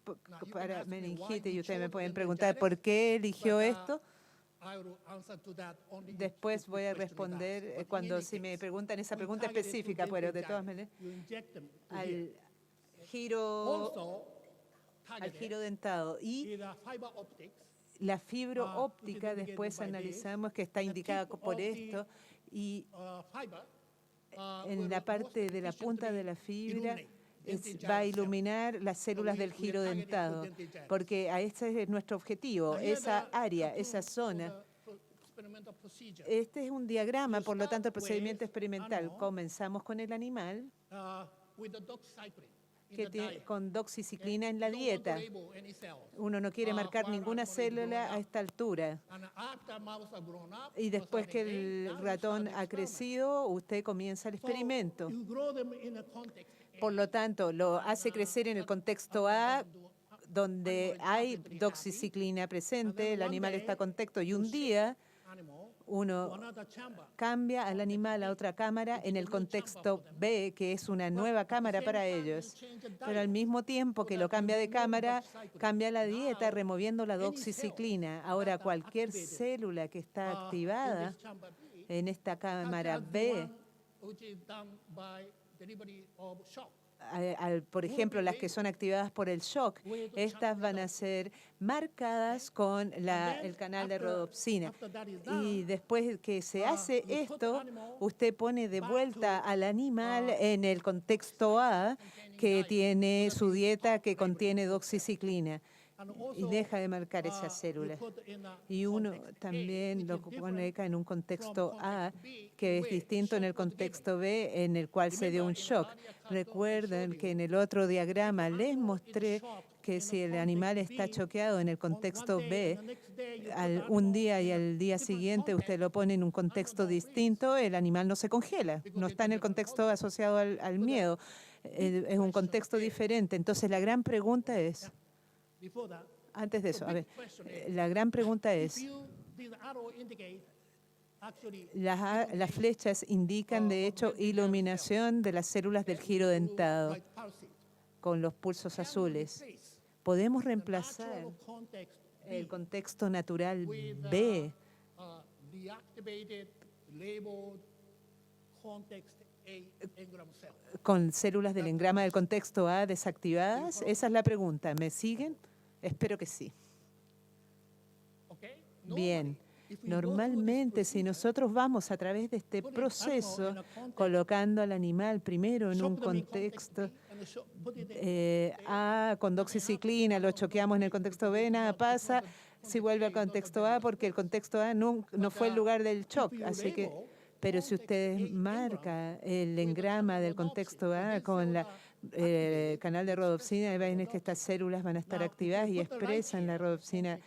Speaker 2: para meningitis. Y ustedes me pueden preguntar por qué eligió esto. Después voy a responder si me preguntan esa pregunta específica, pero de todas maneras, al giro dentado. Y la fibra óptica, después analizamos que está indicada por esto, y en la parte de la punta de la fibra va a iluminar las células del giro dentado, porque ese es nuestro objetivo, esa área, esa zona. Este es un diagrama, por lo tanto, el procedimiento experimental. Comenzamos con el animal con doxiciclina en la dieta. Uno no quiere marcar ninguna célula a esta altura. Y después que el ratón ha crecido, usted comienza el experimento. Por lo tanto, lo hace crecer en el contexto A, donde hay doxiciclina presente, el animal está contexto, y un día uno cambia al animal a otra cámara en el contexto B, que es una nueva cámara para ellos. Pero al mismo tiempo que lo cambia de cámara, cambia la dieta removiendo la doxiciclina. Ahora, cualquier célula que está activada en esta cámara B, por ejemplo, las que son activadas por el shock, estas van a ser marcadas con el canal de rodopsina. Y después que se hace esto, usted pone de vuelta al animal en el contexto A, que tiene su dieta que contiene doxiciclina, y deja de marcar esas células. Y uno también lo pone en un contexto A, que es distinto en el contexto B, en el cual se dio un shock. Recuerden que en el otro diagrama les mostré que si el animal está choqueado en el contexto B, un día y al día siguiente usted lo pone en un contexto distinto, el animal no se congela, no está en el contexto asociado al miedo, es un contexto diferente. Entonces la gran pregunta es, antes de eso, la gran pregunta es, las flechas indican de hecho iluminación de las células del giro dentado con los pulsos azules. Podemos reemplazar el contexto natural B con células del engrama del contexto A desactivadas. Esa es la pregunta. ¿Me siguen? Espero que sí. Bien. Normalmente, si nosotros vamos a través de este proceso, colocando al animal primero en un contexto A con doxiciclina, lo choqueamos en el contexto B, nada pasa, si vuelve al contexto A, porque el contexto A no fue el lugar del shock. Así que, pero si usted marca el engrama del contexto A con el canal de rodopsina, ven que estas células van a estar activadas y expresan la rodopsina.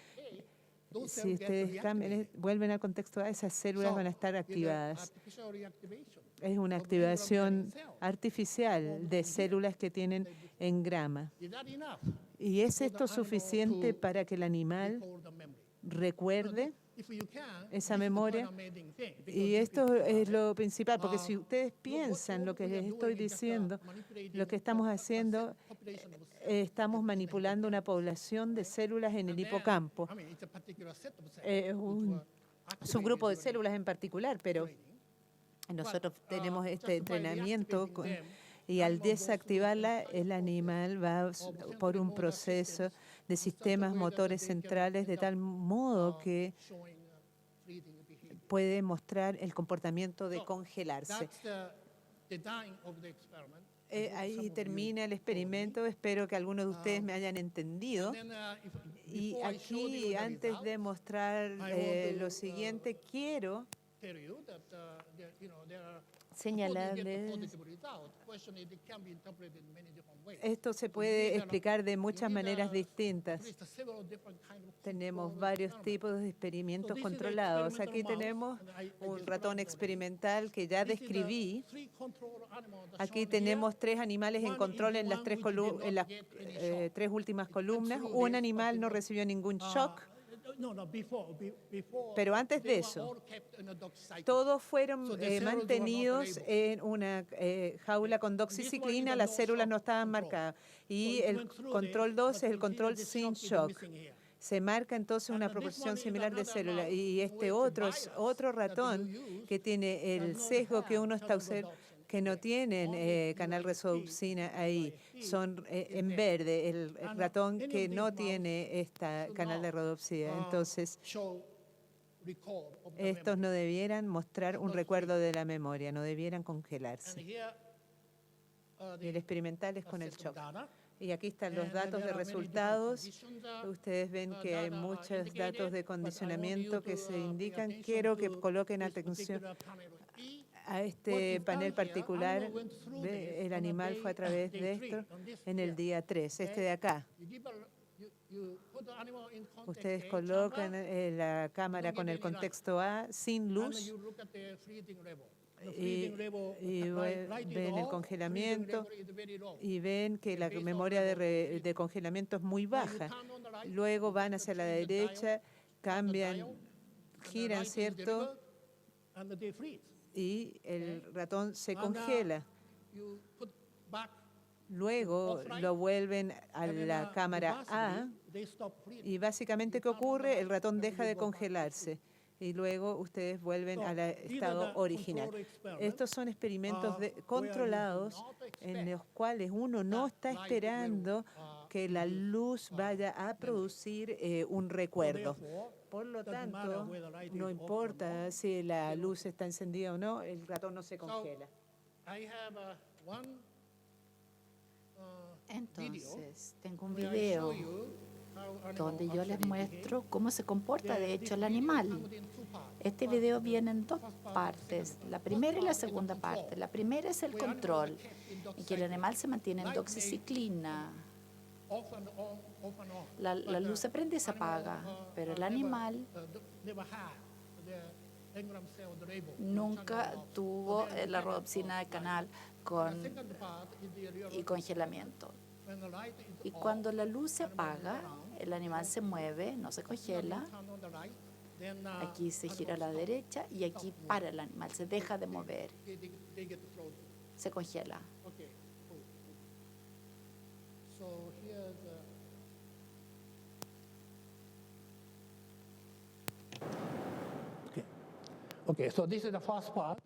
Speaker 2: Si ustedes vuelven al contexto A, esas células van a estar activadas. Es una activación artificial de células que tienen engrama. ¿Y es esto suficiente para que el animal recuerde
Speaker 6: If you can,
Speaker 2: esa
Speaker 6: this is the
Speaker 2: memoria.
Speaker 6: quite amazing thing, because
Speaker 2: Y
Speaker 6: if
Speaker 2: esto
Speaker 6: you
Speaker 2: es
Speaker 6: can,
Speaker 2: lo principal, porque si ustedes piensan lo que les estoy diciendo, lo que estamos haciendo, estamos manipulando una población de células en el hipocampo.
Speaker 6: I mean, it's a particular set of cells which
Speaker 2: Un
Speaker 6: were
Speaker 2: subgrupo de
Speaker 6: activated
Speaker 2: células en particular, pero nosotros tenemos este entrenamiento y al desactivarla, el animal va por un proceso de sistemas motores centrales de tal modo que
Speaker 6: showing freezing behavior.
Speaker 2: puede mostrar el comportamiento de congelarse.
Speaker 6: That's the design of the experiment.
Speaker 2: Ahí termina el experimento. Espero que algunos de ustedes me hayan entendido.
Speaker 6: Then,
Speaker 2: Y
Speaker 6: before I show you
Speaker 2: aquí,
Speaker 6: the
Speaker 2: antes de
Speaker 6: results,
Speaker 2: mostrar
Speaker 6: I want to,
Speaker 2: lo siguiente, quiero
Speaker 6: tell you that there are
Speaker 2: señalarles,
Speaker 6: positive results. Question is, it can be interpreted in many different ways.
Speaker 2: esto se puede explicar de muchas maneras distintas.
Speaker 6: At least several different kind of
Speaker 2: Tenemos
Speaker 6: control
Speaker 2: varios
Speaker 6: experiments.
Speaker 2: tipos de experimentos
Speaker 6: So this is the
Speaker 2: controlados. Aquí
Speaker 6: experimental
Speaker 2: tenemos
Speaker 6: mouse, and I
Speaker 2: un
Speaker 6: described
Speaker 2: ratón
Speaker 6: already.
Speaker 2: experimental que ya
Speaker 6: This is the
Speaker 2: describí.
Speaker 6: three control animals that
Speaker 2: Aquí
Speaker 6: shown
Speaker 2: tenemos
Speaker 6: here.
Speaker 2: 3 animales en
Speaker 6: One
Speaker 2: control
Speaker 6: is
Speaker 2: en las
Speaker 6: one
Speaker 2: tres,
Speaker 6: which did not
Speaker 2: en las
Speaker 6: get any shock.
Speaker 2: 3 últimas
Speaker 6: It went
Speaker 2: columnas.
Speaker 6: through
Speaker 2: Un
Speaker 6: this,
Speaker 2: animal
Speaker 6: but
Speaker 2: no
Speaker 6: it
Speaker 2: recibió ningún shock.
Speaker 6: Before,
Speaker 2: Pero antes de
Speaker 6: they were
Speaker 2: eso,
Speaker 6: all kept in a doxycycline.
Speaker 2: Todos fueron
Speaker 6: So the cells were not
Speaker 2: mantenidos
Speaker 6: labeled.
Speaker 2: en una jaula con doxiciclina, las células no estaban marcadas. Y
Speaker 6: So it
Speaker 2: el
Speaker 6: went through
Speaker 2: control
Speaker 6: this,
Speaker 2: 2
Speaker 6: but
Speaker 2: es el
Speaker 6: you see
Speaker 2: control
Speaker 6: that the
Speaker 2: sin
Speaker 6: shock is
Speaker 2: shock.
Speaker 6: missing here.
Speaker 2: Se marca entonces una
Speaker 6: And this
Speaker 2: proporción
Speaker 6: one is
Speaker 2: similar de
Speaker 6: another
Speaker 2: células.
Speaker 6: mouse
Speaker 2: Y este
Speaker 6: which
Speaker 2: otro es
Speaker 6: virus
Speaker 2: otro
Speaker 6: that you
Speaker 2: ratón
Speaker 6: use
Speaker 2: que tiene el
Speaker 6: does not
Speaker 2: sesgo que
Speaker 6: have
Speaker 2: uno está usando,
Speaker 6: tetrodotoxin
Speaker 2: que no
Speaker 6: in it.
Speaker 2: tienen
Speaker 6: Only
Speaker 2: canal
Speaker 6: UAP,
Speaker 2: resorpsina ahí. Son en
Speaker 6: there.
Speaker 2: verde, el
Speaker 6: And
Speaker 2: ratón
Speaker 6: any of
Speaker 2: que
Speaker 6: these
Speaker 2: no
Speaker 6: mouse
Speaker 2: tiene esta
Speaker 6: should
Speaker 2: canal de
Speaker 6: not,
Speaker 2: rodopsia. Entonces,
Speaker 6: show recall of the
Speaker 2: estos no
Speaker 6: memory.
Speaker 2: debieran mostrar un recuerdo de la memoria, no debieran
Speaker 6: And
Speaker 2: congelarse.
Speaker 6: here,
Speaker 2: Y el experimental es con el
Speaker 6: set of
Speaker 2: shock.
Speaker 6: data.
Speaker 2: Y aquí están los
Speaker 6: And
Speaker 2: datos
Speaker 6: there
Speaker 2: de
Speaker 6: are many different
Speaker 2: resultados.
Speaker 6: conditions,
Speaker 2: Ustedes ven que hay
Speaker 6: data are
Speaker 2: muchos
Speaker 6: indicated,
Speaker 2: datos de
Speaker 6: but I want
Speaker 2: condicionamiento
Speaker 6: you
Speaker 2: que
Speaker 6: to,
Speaker 2: se
Speaker 6: pay
Speaker 2: indican.
Speaker 6: attention
Speaker 2: Quiero que
Speaker 6: to
Speaker 2: coloquen
Speaker 6: this
Speaker 2: atención
Speaker 6: particular panel E.
Speaker 2: a
Speaker 6: What
Speaker 2: este
Speaker 6: you've
Speaker 2: panel
Speaker 6: done here,
Speaker 2: particular.
Speaker 6: animal went through
Speaker 2: Ve,
Speaker 6: this
Speaker 2: el
Speaker 6: on a
Speaker 2: animal
Speaker 6: day-
Speaker 2: fue a través
Speaker 6: day
Speaker 2: de
Speaker 6: three,
Speaker 2: esto
Speaker 6: on this
Speaker 2: en el
Speaker 6: here.
Speaker 2: día 3, este
Speaker 6: Okay.
Speaker 2: de acá.
Speaker 6: You put the animal in context
Speaker 2: Ustedes
Speaker 6: A
Speaker 2: colocan
Speaker 6: chamber,
Speaker 2: la cámara con el contexto A sin
Speaker 6: and
Speaker 2: luz
Speaker 6: you look at the freezing level. The
Speaker 2: y,
Speaker 6: freezing level,
Speaker 2: y
Speaker 6: light is
Speaker 2: ven el
Speaker 6: off,
Speaker 2: congelamiento
Speaker 6: freezing level is very low.
Speaker 2: y ven que la memoria de congelamiento es muy
Speaker 6: Now you
Speaker 2: baja.
Speaker 6: turn on the light,
Speaker 2: Luego van hacia la
Speaker 6: change the
Speaker 2: derecha,
Speaker 6: dial,
Speaker 2: cambian,
Speaker 6: and the
Speaker 2: giran,
Speaker 6: light is
Speaker 2: ¿cierto?
Speaker 6: delivered, and they freeze.
Speaker 2: Y el ratón se
Speaker 6: And,
Speaker 2: congela.
Speaker 6: You put back,
Speaker 2: Luego
Speaker 6: offline,
Speaker 2: lo vuelven a
Speaker 6: and then,
Speaker 2: la cámara A
Speaker 6: basically, they stop freezing.
Speaker 2: y básicamente ¿qué ocurre? El ratón deja de congelarse y luego ustedes vuelven al estado original. Estos son experimentos controlados en los cuales uno no está esperando que la luz vaya a producir un recuerdo. Por lo tanto, no importa si la luz está encendida o no, el ratón no se congela.
Speaker 6: I have one video
Speaker 7: Entonces, tengo un
Speaker 6: where I
Speaker 7: video
Speaker 6: show you how animal
Speaker 7: donde yo les
Speaker 6: actually
Speaker 7: muestro cómo se comporta
Speaker 6: behave.
Speaker 7: de hecho el
Speaker 6: This video
Speaker 7: animal.
Speaker 6: comes in two parts.
Speaker 7: Este video viene en dos partes, la primera y la segunda parte. La primera es el control, en que el animal se mantiene en doxiciclina.
Speaker 6: Off and on, off and on.
Speaker 7: La luz se prende y se apaga, pero el animal
Speaker 6: Never had the engram cell label.
Speaker 7: nunca tuvo la rodopsina de canal con,
Speaker 6: Second part is the real
Speaker 7: y congelamiento.
Speaker 6: when the light is
Speaker 7: Y
Speaker 6: off,
Speaker 7: cuando la luz se apaga, el animal se mueve, no se congela.
Speaker 6: turn on the light, then
Speaker 7: Aquí se gira a la derecha y aquí para el animal, se deja de mover,
Speaker 6: they get frozen.
Speaker 7: se congela.
Speaker 6: Okay, cool. So here's okay, so this is the first part.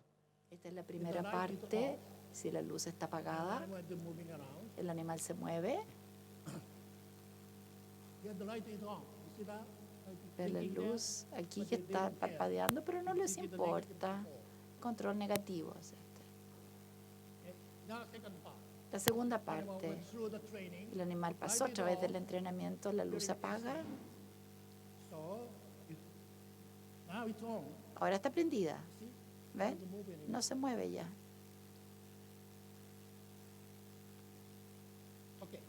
Speaker 7: Esta es la primera parte. Si la luz está apagada,
Speaker 6: Animal is moving around.
Speaker 7: el animal se mueve,
Speaker 6: Here the light is on. You see that? Light is
Speaker 7: ve la
Speaker 6: blinking there.
Speaker 7: luz aquí que está parpadeando, pero no les importa. Control negativo es este.
Speaker 6: Okay. Now second part.
Speaker 7: La segunda
Speaker 6: Animal
Speaker 7: parte,
Speaker 6: went through the training.
Speaker 7: el animal pasó a través del entrenamiento, la luz se apaga,
Speaker 6: So now it's on.
Speaker 7: ahora está prendida.
Speaker 6: See?
Speaker 7: ¿Ven?
Speaker 6: Doesn't move anymore.
Speaker 7: No se mueve ya.
Speaker 6: Okay.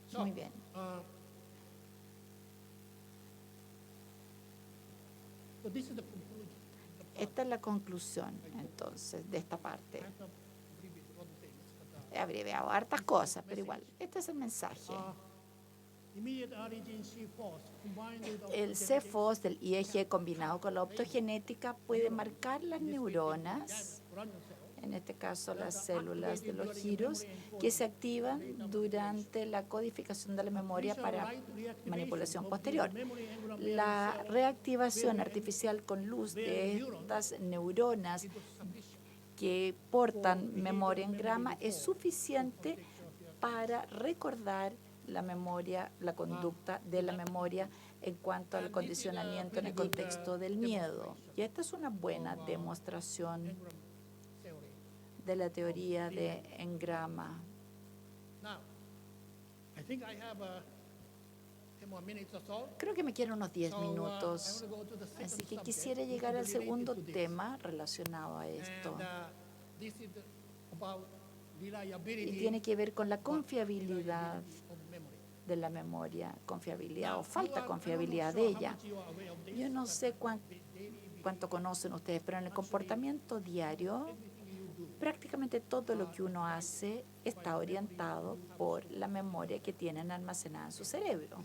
Speaker 6: So,
Speaker 7: Muy bien.
Speaker 6: So this is the conclusion.
Speaker 7: Esta es la conclusión, entonces, de esta parte.
Speaker 6: Kind of abbreviate a lot of things, but,
Speaker 7: He abreviado hartas cosas, pero igual, este es el mensaje.
Speaker 6: immediately
Speaker 7: El CFOS del IEG combinado con la optogenética puede marcar las neuronas, en este caso las células de los giros, que se activan durante la codificación de la memoria para manipulación posterior. La reactivación artificial con luz de estas neuronas que portan memoria en grama es suficiente para recordar la memoria, la conducta de la memoria en cuanto al condicionamiento en el contexto del miedo. Y esta es una buena demostración de la teoría de engrama. Creo que me quieren unos 10 minutos, así que quisiera llegar al segundo tema relacionado a esto. Y tiene que ver con la confiabilidad de la memoria, confiabilidad o falta confiabilidad de ella. Yo no sé cuánto conocen ustedes, pero en el comportamiento diario, prácticamente todo lo que uno hace está orientado por la memoria que tienen almacenada en su cerebro.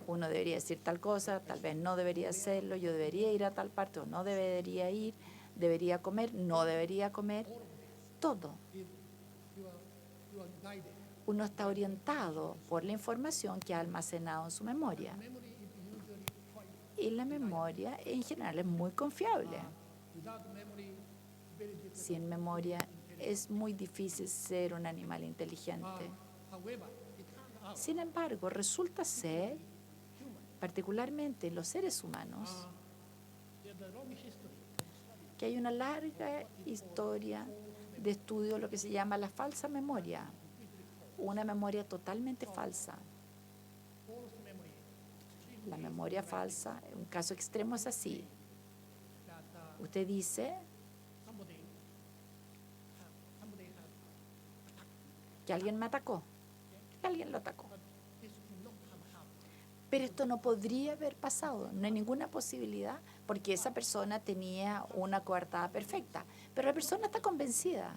Speaker 7: Uno debería decir tal cosa, tal vez no debería hacerlo, yo debería ir a tal parte o no debería ir, debería comer, no debería comer. Todo. Uno está orientado por la información que ha almacenado en su memoria. Y la memoria en general es muy confiable. Sin memoria es muy difícil ser un animal inteligente. Sin embargo, resulta ser, particularmente en los seres humanos, que hay una larga historia de estudio de lo que se llama la falsa memoria, una memoria totalmente falsa. La memoria falsa, en un caso extremo es así. Usted dice que alguien me atacó, que alguien lo atacó. Pero esto no podría haber pasado, no hay ninguna posibilidad, porque esa persona tenía una coartada perfecta. Pero la persona está convencida.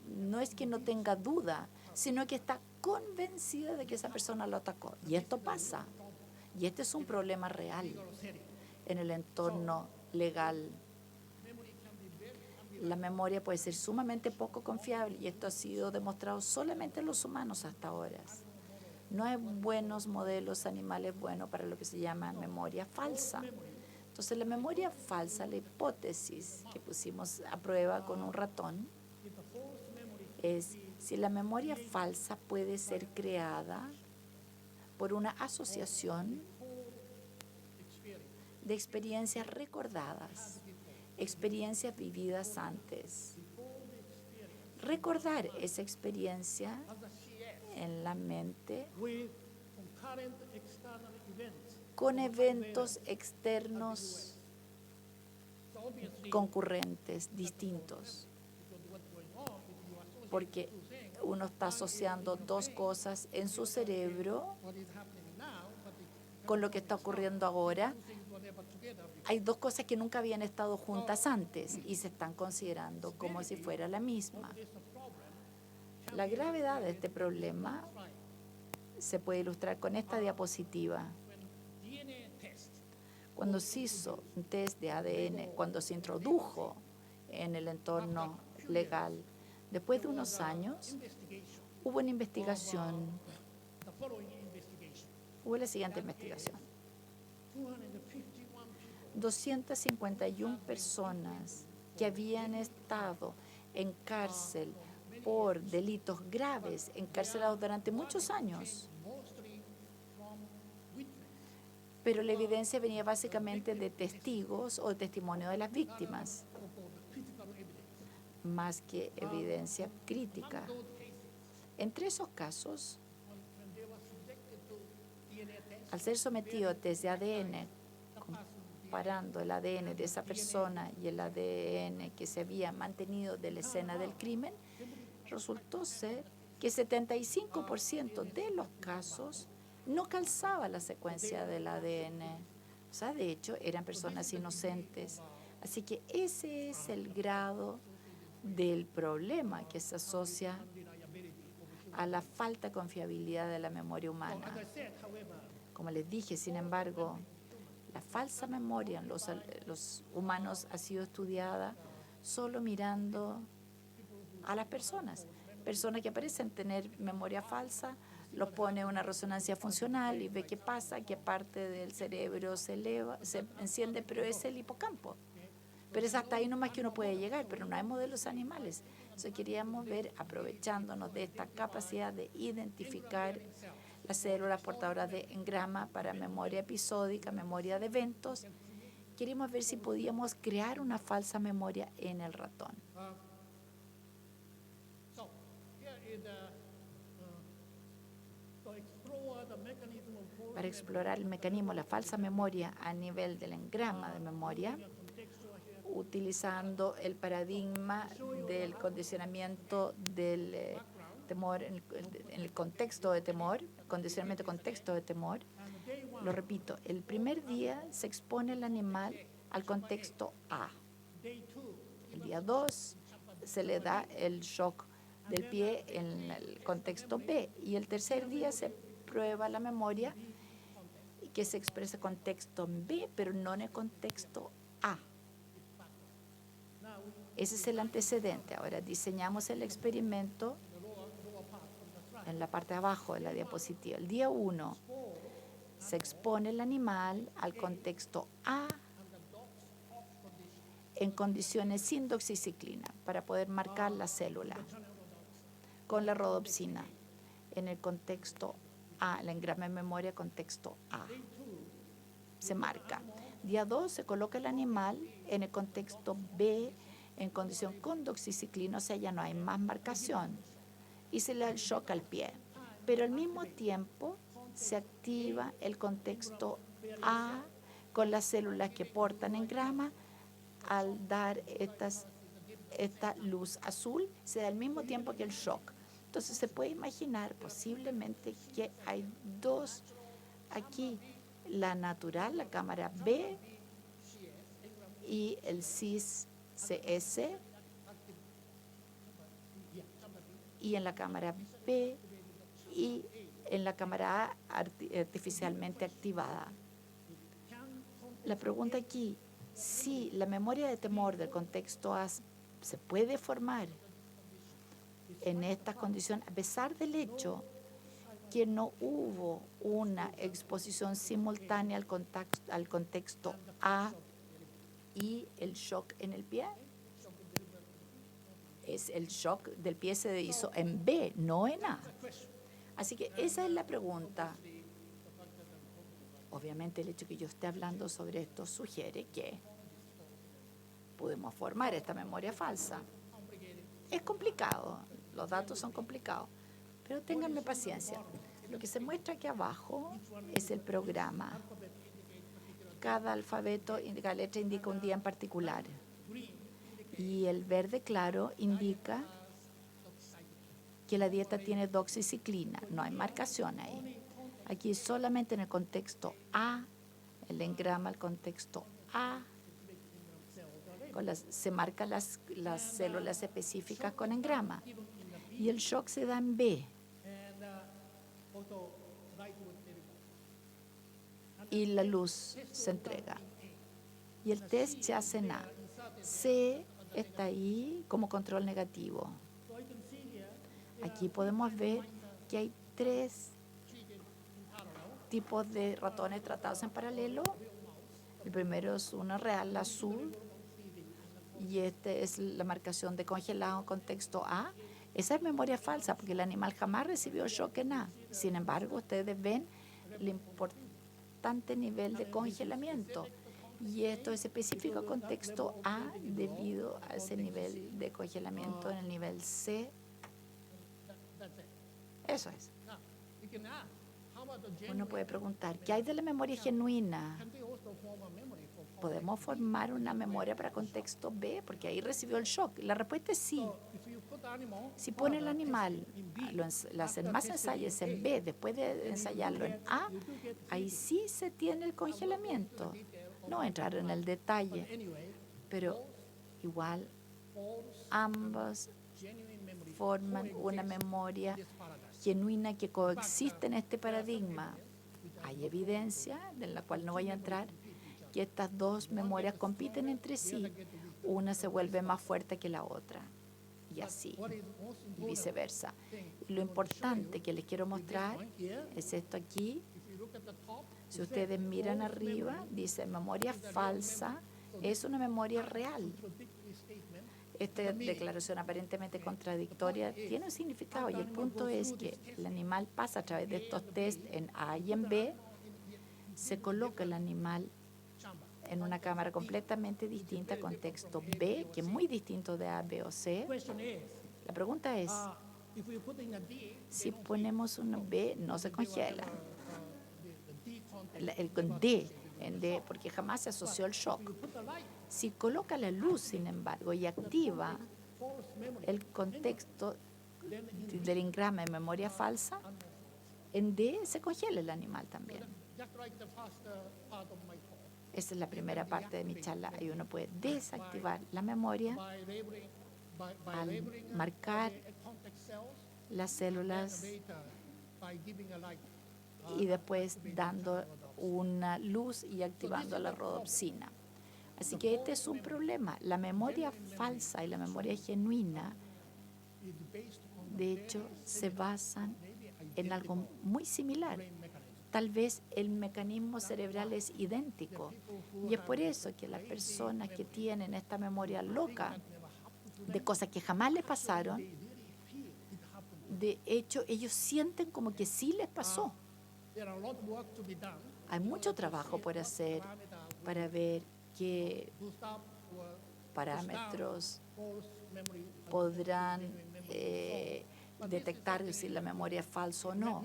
Speaker 7: No es que no tenga duda, sino que está convencida de que esa persona lo atacó. Y esto pasa. Y este es un problema real en el entorno legal. La memoria puede ser sumamente poco confiable y esto ha sido demostrado solamente en los humanos hasta ahora. No hay buenos modelos animales buenos para lo que se llama memoria falsa. Entonces, la memoria falsa, la hipótesis que pusimos a prueba con un ratón, es si la memoria falsa puede ser creada por una asociación de experiencias recordadas, experiencias vividas antes. Recordar esa experiencia en la mente con eventos externos concurrentes, distintos. Porque uno está asociando dos cosas en su cerebro con lo que está ocurriendo ahora. Hay dos cosas que nunca habían estado juntas antes y se están considerando como si fuera la misma. La gravedad de este problema se puede ilustrar con esta diapositiva. Cuando se hizo un test de ADN, cuando se introdujo en el entorno legal, después de unos años, hubo una investigación, hubo la siguiente investigación. 251 personas que habían estado en cárcel por delitos graves, encarcelados durante muchos años. Pero la evidencia venía básicamente de testigos o testimonio de las víctimas, más que evidencia crítica. Entre esos casos, al ser sometido a test de ADN, comparando el ADN de esa persona y el ADN que se había mantenido de la escena del crimen, resultó ser que 75% de los casos no calzaba la secuencia del ADN. O sea, de hecho, eran personas inocentes. Así que ese es el grado del problema que se asocia a la falta de confiabilidad de la memoria humana. Como les dije, sin embargo, la falsa memoria en los humanos ha sido estudiada solo mirando a las personas. Personas que parecen tener memoria falsa, los pone en una resonancia funcional y ve qué pasa, qué parte del cerebro se eleva, se enciende, pero es el hipocampo. Pero es hasta ahí nomás que uno puede llegar, pero no hay modelos animales. Entonces queríamos ver, aprovechándonos de esta capacidad de identificar las células portadoras de engrama para memoria episódica, memoria de eventos, queríamos ver si podíamos crear una falsa memoria en el ratón.
Speaker 6: So here is to explore the mechanism of
Speaker 7: Para explorar el mecanismo, la falsa memoria a nivel del engrama de memoria, utilizando el paradigma del condicionamiento del temor en el contexto de temor, condicionamiento contexto de temor. Lo repito, el primer día se expone el animal al contexto A. El día 2 se le da el shock del pie en el contexto B. Y el tercer día se prueba la memoria que se expresa en contexto B, pero no en el contexto A. Ese es el antecedente. Ahora diseñamos el experimento en la parte de abajo de la diapositiva. El día 1 se expone el animal al contexto A en condiciones sin doxiciclina para poder marcar la célula con la rodopsina en el contexto A, el engrama de memoria contexto A. Se marca. Día 2 se coloca el animal en el contexto B en condición con doxiciclina, o sea, ya no hay más marcación, y se le da el shock al pie. Pero al mismo tiempo se activa el contexto A con las células que portan engrama. Al dar esta luz azul, se da al mismo tiempo que el shock. Entonces se puede imaginar posiblemente que hay dos aquí, la natural, la cámara B, y el cis-CS, y en la cámara B y en la cámara A artificialmente activada. La pregunta aquí, si la memoria de temor del contexto A se puede formar en estas condiciones, a pesar del hecho que no hubo una exposición simultánea al contexto A y el shock en el pie. El shock del pie se hizo en B, no en A. Así que esa es la pregunta. Obviamente el hecho que yo esté hablando sobre esto sugiere que podemos formar esta memoria falsa. Es complicado, los datos son complicados, pero ténganme paciencia. Lo que se muestra aquí abajo es el programa. Cada alfabeto, cada letra indica un día en particular. Y el verde claro indica que la dieta tiene doxiciclina. No hay marcación ahí. Aquí solamente en el contexto A, el engrama, el contexto A, se marcan las células específicas con engrama. Y el shock se da en B. Y la luz se entrega. Y el test se hace en A. C está ahí como control negativo. Aquí podemos ver que hay 3 tipos de ratones tratados en paralelo. El primero es uno real, azul, y este es la marcación de congelado en contexto A. Esa es memoria falsa porque el animal jamás recibió shock en A. Sin embargo, ustedes ven el importante nivel de congelamiento. Y esto es específico contexto A debido a ese nivel de congelamiento en el nivel C. Eso es. Uno puede preguntar, ¿qué hay de la memoria genuina? ¿Podemos formar una memoria para contexto B? Porque ahí recibió el shock. La respuesta es sí. Si pone el animal, hacen más ensayos en B, después de ensayarlo en A, ahí sí se tiene el congelamiento. No entrar en el detalle, pero igual ambas forman una memoria genuina que coexiste en este paradigma. Hay evidencia, en la cual no voy a entrar, que estas dos memorias compiten entre sí. Una se vuelve más fuerte que la otra, y así, y viceversa. Y lo importante que les quiero mostrar es esto aquí. Si ustedes miran arriba, dice memoria falsa es una memoria real. Esta declaración aparentemente contradictoria tiene un significado, y el punto es que el animal pasa a través de estos test en A y en B, se coloca el animal en una cámara completamente distinta, contexto B, que es muy distinto de A, B o C. La pregunta es, si ponemos un B, no se congela. El con D, en D, porque jamás se asoció el shock. Si coloca la luz, sin embargo, y activa el contexto del engrama de memoria falsa, en D se congela el animal también. Esa es la primera parte de mi charla. Y uno puede desactivar la memoria al marcar las células y después dando una luz y activando la rodopsina. Así que este es un problema. La memoria falsa y la memoria genuina, de hecho, se basan en algo muy similar. Tal vez el mecanismo cerebral es idéntico. Y es por eso que las personas que tienen esta memoria loca de cosas que jamás les pasaron, de hecho, ellos sienten como que sí les pasó. Hay mucho trabajo por hacer para ver qué parámetros podrán detectar si la memoria es falsa o no.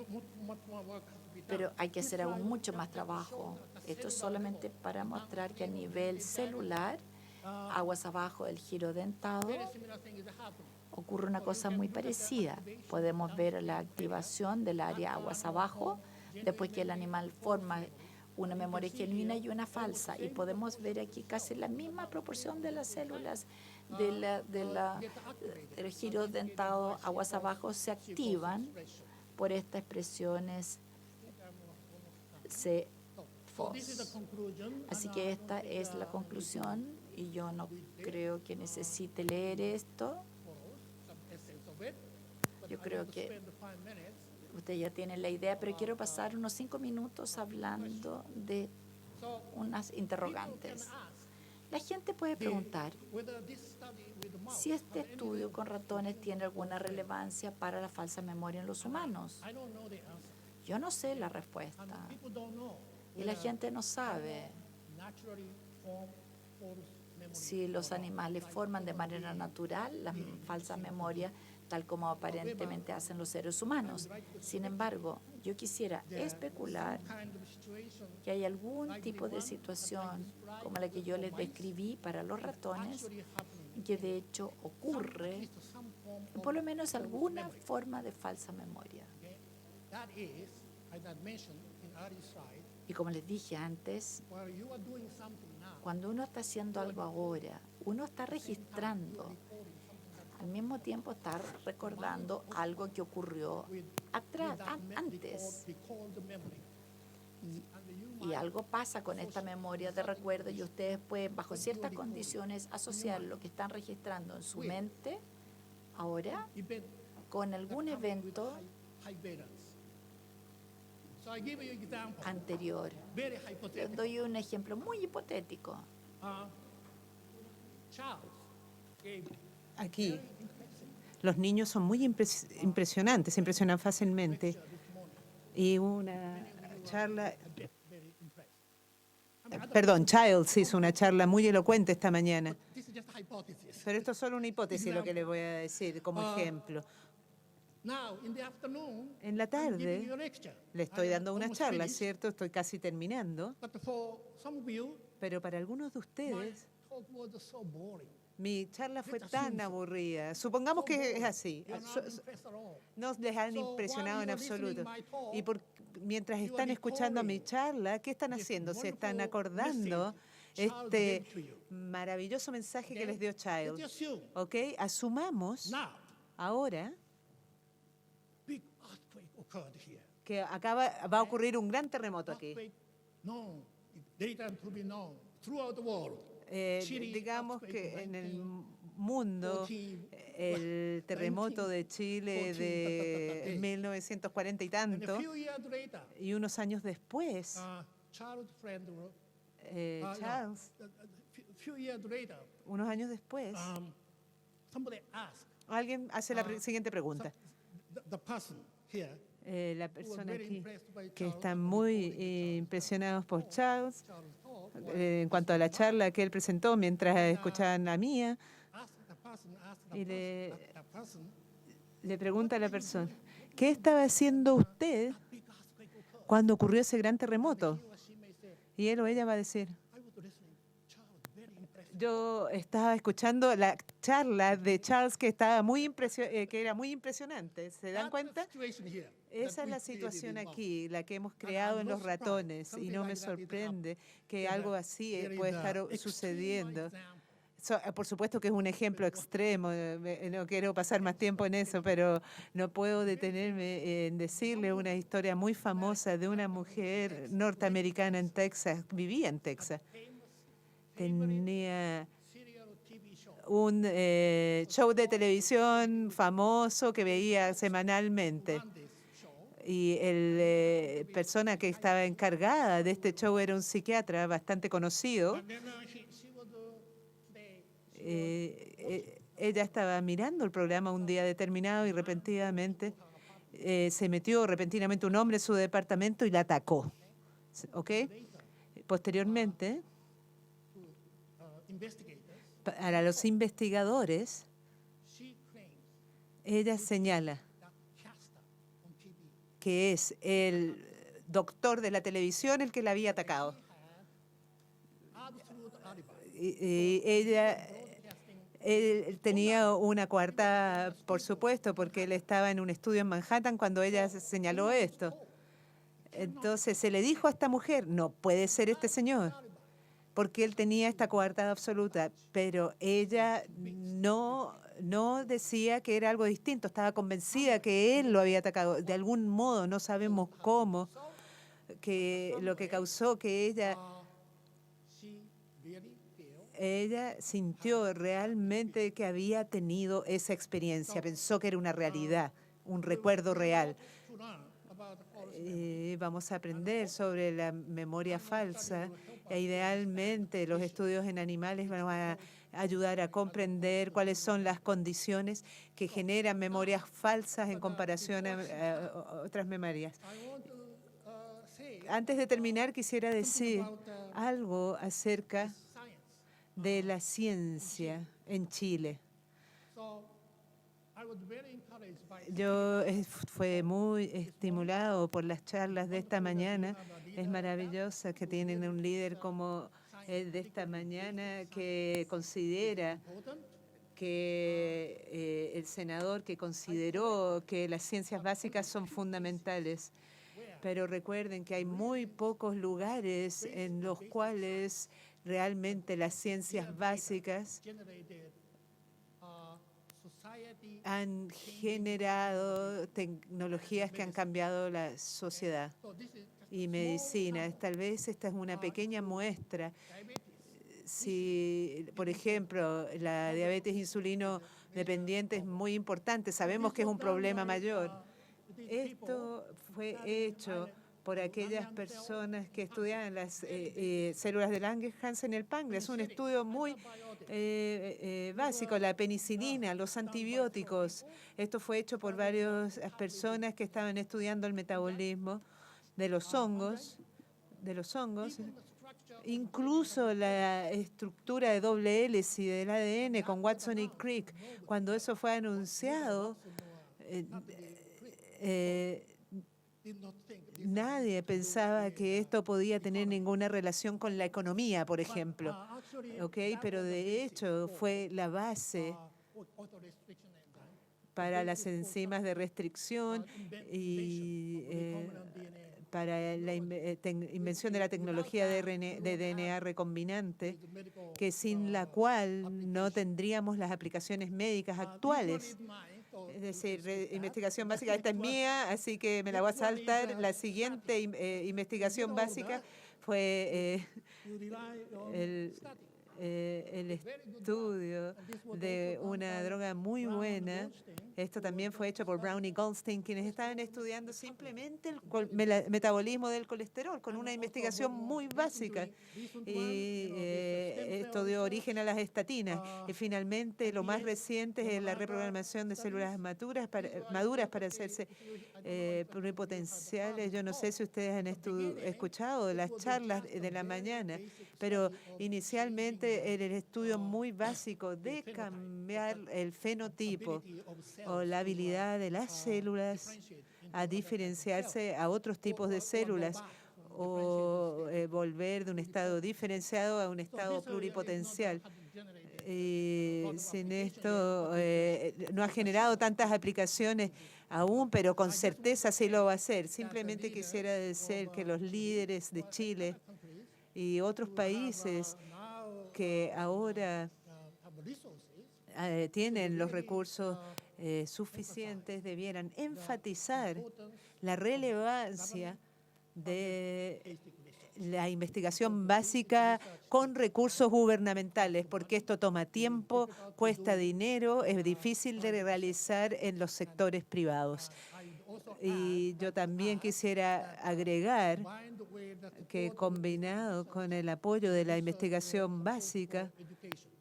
Speaker 7: Pero hay que hacer aún mucho más trabajo. Esto es solamente para mostrar que a nivel celular, aguas abajo del giro dentado, ocurre una cosa muy parecida. Podemos ver la activación del área aguas abajo después que el animal forma una memoria genuina y una falsa. Y podemos ver aquí casi la misma proporción de las células del giro dentado aguas abajo se activan por estas expresiones C-FOS. Así que esta es la conclusión, y yo no creo que necesite leer esto. Yo creo que usted ya tiene la idea, pero quiero pasar unos 5 minutos hablando de unas interrogantes. La gente puede preguntar si este estudio con ratones tiene alguna relevancia para la falsa memoria en los humanos. Yo no sé la respuesta. Y la gente no sabe si los animales forman de manera natural las falsas memorias, tal como aparentemente hacen los seres humanos. Sin embargo, yo quisiera especular que hay algún tipo de situación como la que yo les describí para los ratones, que de hecho ocurre por lo menos alguna forma de falsa memoria. Y como les dije antes, cuando uno está haciendo algo ahora, uno está registrando, al mismo tiempo está recordando algo que ocurrió antes. Y algo pasa con esta memoria de recuerdo, y ustedes pueden, bajo ciertas condiciones, asociar lo que están registrando en su mente ahora con algún evento anterior. Les doy un ejemplo muy hipotético.
Speaker 2: Aquí, los niños son muy impresionantes, se impresionan fácilmente. Y una charla, Childs hizo una charla muy elocuente esta mañana. Pero esto es solo una hipótesis lo que le voy a decir como ejemplo. En la tarde le estoy dando una charla, ¿cierto? Estoy casi terminando. Pero para algunos de ustedes, mi charla fue tan aburrida. Supongamos que es así. No les han impresionado en absoluto. Y mientras están escuchando mi charla, ¿qué están haciendo? Se están acordando este maravilloso mensaje que les dio Child. ¿Ok? Asumamos ahora
Speaker 6: big earthquake occurred here.
Speaker 2: que va a ocurrir un gran terremoto aquí.
Speaker 6: Earthquake known, data to be known throughout the world. Chile
Speaker 2: Digamos
Speaker 6: earthquake
Speaker 2: que en el
Speaker 6: 19,
Speaker 2: mundo,
Speaker 6: 14,
Speaker 2: el terremoto de Chile de 1940 y
Speaker 6: and a
Speaker 2: tanto,
Speaker 6: few years later,
Speaker 2: y unos años después,
Speaker 6: Charles Friend,
Speaker 2: Charles,
Speaker 6: few years later,
Speaker 2: unos años después,
Speaker 6: somebody asked
Speaker 2: alguien hace la siguiente pregunta.
Speaker 6: the person here
Speaker 2: La
Speaker 6: who was
Speaker 2: persona
Speaker 6: very
Speaker 2: aquí
Speaker 6: impressed by
Speaker 2: que
Speaker 6: Charles
Speaker 2: están
Speaker 6: and
Speaker 2: muy
Speaker 6: reported Charles'
Speaker 2: impresionados por Charles
Speaker 6: talk,
Speaker 2: en cuanto a la charla que él presentó mientras escuchaban la mía, y le pregunta a la persona, ¿qué estaba haciendo usted cuando ocurrió ese gran terremoto? Y él o ella va a decir, yo estaba escuchando la charla de Charles que era muy impresionante. ¿Se dan cuenta? Esa es la situación aquí, la que hemos creado en los ratones, y no me sorprende que algo así puede estar sucediendo. Por supuesto que es un ejemplo extremo, no quiero pasar más tiempo en eso, pero no puedo detenerme en decirle una historia muy famosa de una mujer norteamericana en Texas, vivía en Texas. Tenía un show de televisión famoso que veía semanalmente. Y la persona que estaba encargada de este show era un psiquiatra bastante conocido. Ella estaba mirando el programa un día determinado y repentinamente se metió repentinamente un hombre en su departamento y la atacó. ¿Ok? Posteriormente, para los investigadores, ella señala que es el doctor de la televisión el que la había atacado. Él tenía una coartada, por supuesto, porque él estaba en un estudio en Manhattan cuando ella señaló esto. Entonces se le dijo a esta mujer, no puede ser este señor, porque él tenía esta coartada absoluta, pero ella no decía que era algo distinto, estaba convencida que él lo había atacado. De algún modo, no sabemos cómo, que lo que causó que ella sintió realmente que había tenido esa experiencia, pensó que era una realidad, un recuerdo real. Vamos a aprender sobre la memoria falsa e idealmente los estudios en animales van a ayudar a comprender cuáles son las condiciones que generan memorias falsas en comparación a otras memorias. Antes de terminar, quisiera decir algo acerca de la ciencia en Chile. Yo fui muy estimulado por las charlas de esta mañana. Es maravillosa que tienen un líder como el de esta mañana que considera que el senador que consideró que las ciencias básicas son fundamentales. Pero recuerden que hay muy pocos lugares en los cuales realmente las ciencias básicas han generado tecnologías que han cambiado la sociedad y medicina. Tal vez esta es una pequeña muestra. Si, por ejemplo, la diabetes insulino dependiente es muy importante, sabemos que es un problema mayor. Esto fue hecho por aquellas personas que estudian las células de Langerhans en el páncreas. Es un estudio muy básico, la penicilina, los antibióticos. Esto fue hecho por varias personas que estaban estudiando el metabolismo de los hongos, incluso la estructura de doble hélice del ADN con Watson y Crick. Cuando eso fue anunciado, nadie pensaba que esto podía tener ninguna relación con la economía, por ejemplo. Pero de hecho fue la base para las enzimas de restricción y para la invención de la tecnología de DNA recombinante, que sin la cual no tendríamos las aplicaciones médicas actuales. Es decir, investigación básica, esta es mía, así que me la voy a saltar. La siguiente investigación básica fue el estudio de una droga muy buena. Esto también fue hecho por Brown y Goldstein, quienes estaban estudiando simplemente el metabolismo del colesterol con una investigación muy básica. Y esto dio origen a las estatinas. Y finalmente, lo más reciente es la reprogramación de células maduras para hacerse pluripotenciales. Yo no sé si ustedes han escuchado las charlas de la mañana, pero inicialmente era el estudio muy básico de cambiar el fenotipo o la habilidad de las células a diferenciarse a otros tipos de células o volver de un estado diferenciado a un estado pluripotencial. Y sin esto no ha generado tantas aplicaciones aún, pero con certeza sí lo va a hacer. Simplemente quisiera decir que los líderes de Chile y otros países que ahora tienen los recursos suficientes debieran enfatizar la relevancia de la investigación básica con recursos gubernamentales, porque esto toma tiempo, cuesta dinero, es difícil de realizar en los sectores privados. Y yo también quisiera agregar que combinado con el apoyo de la investigación básica,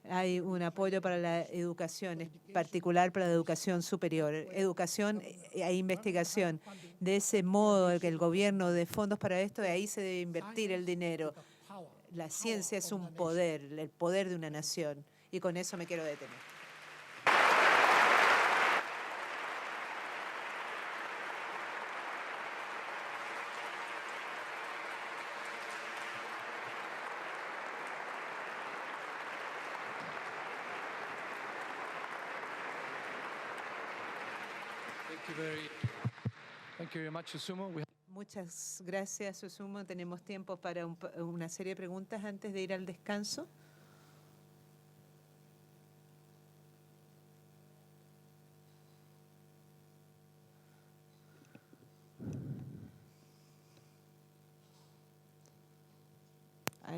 Speaker 2: hay un apoyo para la educación, en particular para la educación superior, educación e investigación. De ese modo, que el gobierno dé fondos para esto, de ahí se debe invertir el dinero. La ciencia es un poder, el poder de una nación. Y con eso me quiero detener.
Speaker 3: Thank you very much, Susumu.
Speaker 2: Muchas gracias, Susumu. Tenemos tiempo para una serie de preguntas antes de ir al descanso.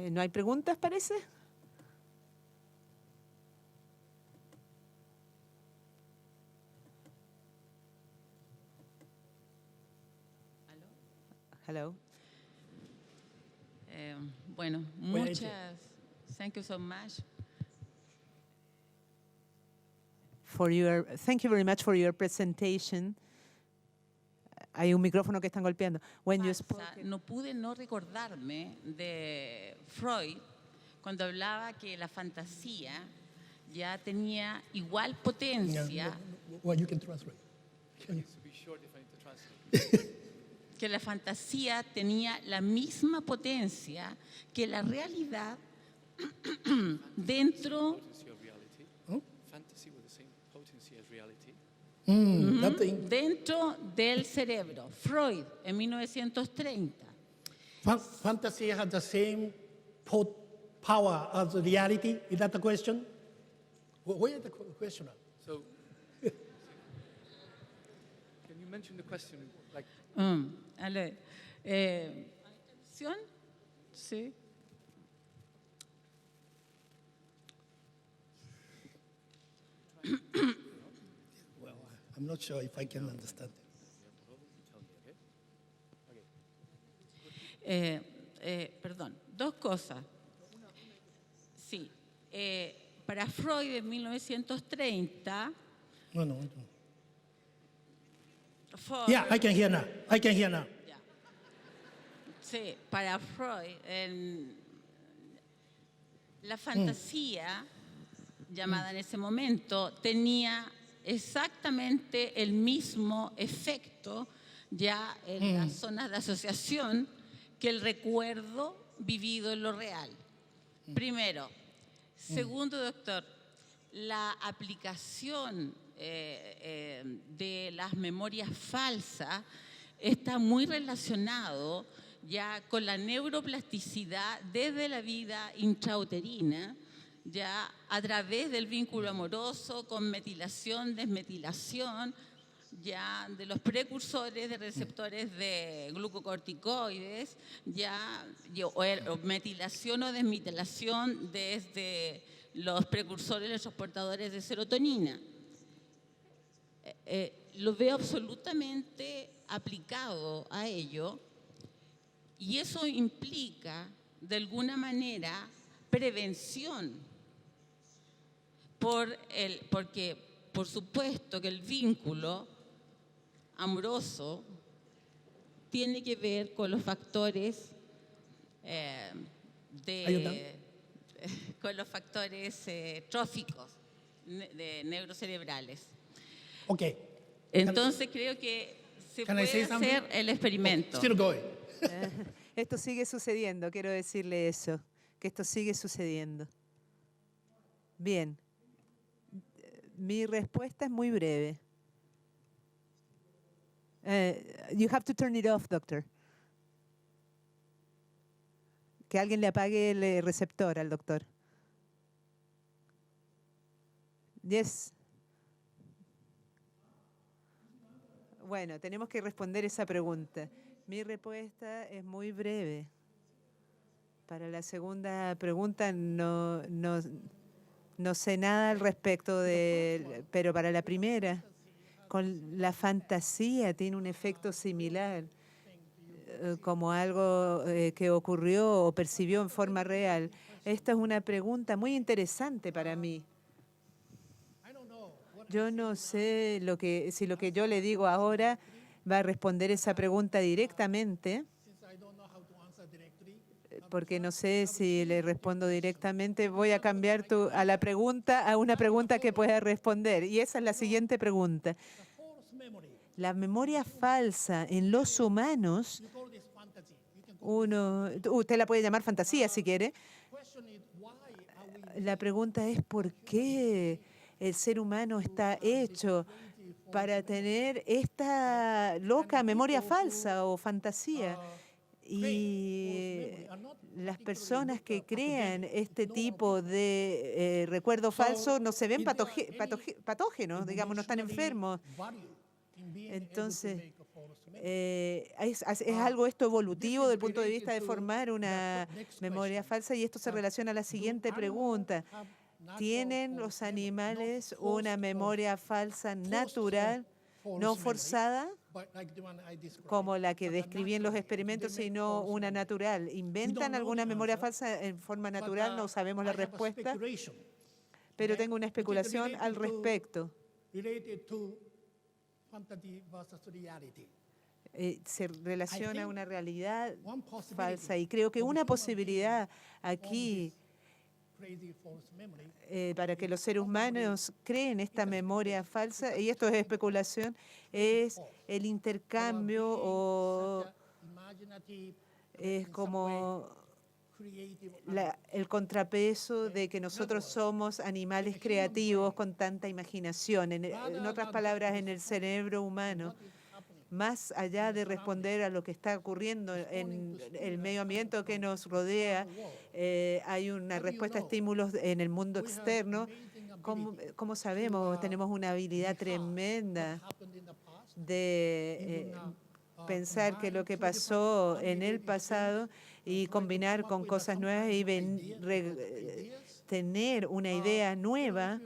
Speaker 2: ¿No hay preguntas, parece? Hello.
Speaker 8: Bueno, thank you so much.
Speaker 2: Thank you very much for your presentation. Hay un micrófono que están golpeando.
Speaker 8: No pude no recordarme de Freud cuando hablaba que la fantasía ya tenía igual potencia.
Speaker 6: Well, you can translate.
Speaker 8: Que la fantasía tenía la misma potencia que la realidad dentro dentro del cerebro. Freud, en 1930.
Speaker 6: Fantasy has the same power as reality. Is that the question? Where is the question?
Speaker 3: So, can you mention the question? Like,
Speaker 8: ¿Atención? Sí.
Speaker 6: Well, I'm not sure if I can understand.
Speaker 8: Perdón, dos cosas. Sí, para Freud en 1930...
Speaker 6: No. Yeah, I can hear now.
Speaker 8: Yeah. Sí, para Freud, la fantasía, llamada en ese momento, tenía exactamente el mismo efecto ya en las zonas de asociación que el recuerdo vivido en lo real. Primero. Segundo, doctor, la aplicación de las memorias falsas está muy relacionado ya con la neuroplasticidad desde la vida intrauterina ya a través del vínculo amoroso con metilación, desmetilación, ya de los precursores de receptores de glucocorticoides, o metilación o desmetilación desde los precursores, los transportadores de serotonina. Lo veo absolutamente aplicado a ello, y eso implica, de alguna manera, prevención, porque por supuesto que el vínculo amoroso tiene que ver con los factores tróficos neurocerebrales.
Speaker 6: Okay.
Speaker 8: Entonces creo que se
Speaker 6: Can I say
Speaker 8: puede
Speaker 6: something?
Speaker 8: hacer el experimento.
Speaker 6: Still going.
Speaker 2: Esto sigue sucediendo, quiero decirle eso, que esto sigue sucediendo. Bien, mi respuesta es muy breve. You have to turn it off, doctor. Que alguien le apague el receptor al doctor. Yes. Bueno, tenemos que responder esa pregunta. Mi respuesta es muy breve. Para la segunda pregunta no sé nada al respecto pero para la primera, con la fantasía tiene un efecto similar, como algo que ocurrió o percibió en forma real. Esta es una pregunta muy interesante para mí. Yo no sé si lo que yo le digo ahora va a responder esa pregunta directamente, porque no sé si le respondo directamente. Voy a cambiar a una pregunta que pueda responder, y esa es la siguiente pregunta. La memoria falsa en los humanos, usted la puede llamar fantasía si quiere. La pregunta es ¿por qué el ser humano está hecho para tener esta loca memoria falsa o fantasía? Y las personas que crean este tipo de recuerdo falso no se ven patógenos, digamos, no están enfermos. Entonces, es algo esto evolutivo desde el punto de vista de formar una memoria falsa, y esto se relaciona a la siguiente pregunta. ¿Tienen los animales una memoria falsa natural, no forzada, como la que describí en los experimentos, sino una natural? ¿Inventan alguna memoria falsa en forma natural? No sabemos la respuesta, pero tengo una especulación al respecto. Se relaciona a una realidad falsa, y creo que una posibilidad aquí para que los seres humanos creen esta memoria falsa, y esto es especulación, es el intercambio, o es como el contrapeso de que nosotros somos animales creativos con tanta imaginación. En otras palabras, en el cerebro humano, más allá de responder a lo que está ocurriendo en el medio ambiente que nos rodea, hay una respuesta a estímulos en el mundo externo. Como sabemos, tenemos una habilidad tremenda de pensar que lo que pasó en el pasado y combinar con cosas nuevas y tener una idea nueva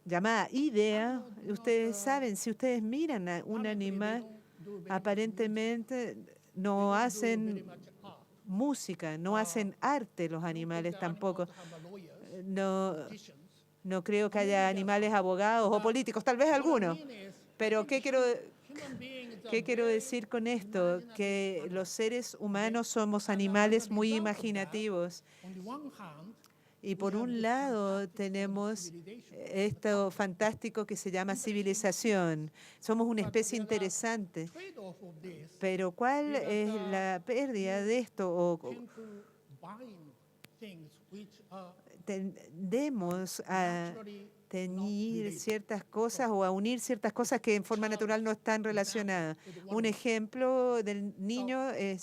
Speaker 2: llamada idea. Ustedes saben, si ustedes miran a un animal, aparentemente no hacen música, no hacen arte los animales tampoco. No creo que haya animales abogados o políticos, tal vez algunos. Pero ¿qué quiero decir con esto? Que los seres humanos somos animales muy imaginativos. Y por un lado tenemos esto fantástico que se llama civilización. Somos una especie interesante. Pero ¿cuál es la pérdida de esto? Tendemos a teñir ciertas cosas o a unir ciertas cosas que en forma natural no están relacionadas. Un ejemplo del niño de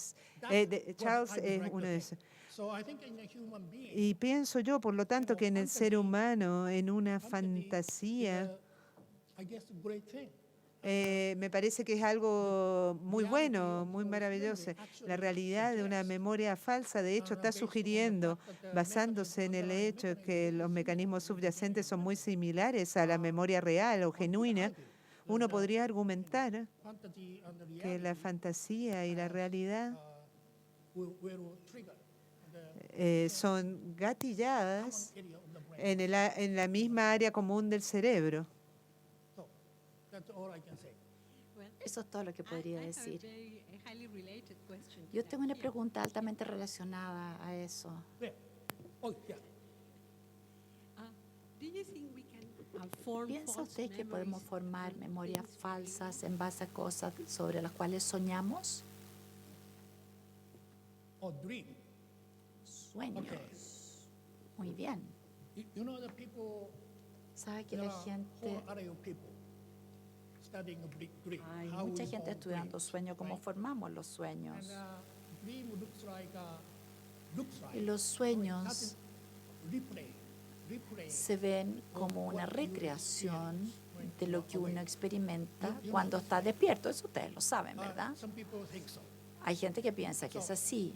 Speaker 2: Charles es uno de esos.
Speaker 6: So I think in a human being,
Speaker 2: Y pienso yo, por lo tanto, que en el ser humano, en una fantasía,
Speaker 6: I guess, a great thing.
Speaker 2: me parece que es algo muy bueno, muy maravilloso. La realidad de una memoria falsa, de hecho, está sugiriendo, basándose en el hecho que los mecanismos subyacentes son muy similares a la memoria real o genuina, uno podría argumentar
Speaker 6: Fantasy and the
Speaker 2: que la
Speaker 6: reality
Speaker 2: fantasía y la realidad
Speaker 6: will trigger the
Speaker 2: son gatilladas
Speaker 6: area of the brain.
Speaker 2: en la misma área común del cerebro.
Speaker 6: So that's all I can say.
Speaker 7: Eso es todo lo que podría decir. Yo tengo una pregunta altamente relacionada a eso.
Speaker 6: There. Oh, yeah.
Speaker 7: ¿Piensa usted que podemos formar memorias falsas en base a cosas sobre las cuales soñamos?
Speaker 6: Or dream.
Speaker 7: Sueños. Muy bien.
Speaker 6: You know the people,
Speaker 7: ¿Sabe que
Speaker 6: there
Speaker 7: la
Speaker 6: are
Speaker 7: gente,
Speaker 6: whole array of people studying a dream.
Speaker 7: hay
Speaker 6: how
Speaker 7: mucha
Speaker 6: we
Speaker 7: gente
Speaker 6: form
Speaker 7: estudiando
Speaker 6: dreams,
Speaker 7: sueños, cómo
Speaker 6: right?
Speaker 7: formamos los sueños?
Speaker 6: And dream looks
Speaker 7: Y
Speaker 6: like
Speaker 7: los sueños
Speaker 6: replay
Speaker 7: se ven como una recreación de lo que uno experimenta cuando está despierto. Eso ustedes lo saben, ¿verdad?
Speaker 6: Some people think so.
Speaker 7: Hay gente que piensa que es así.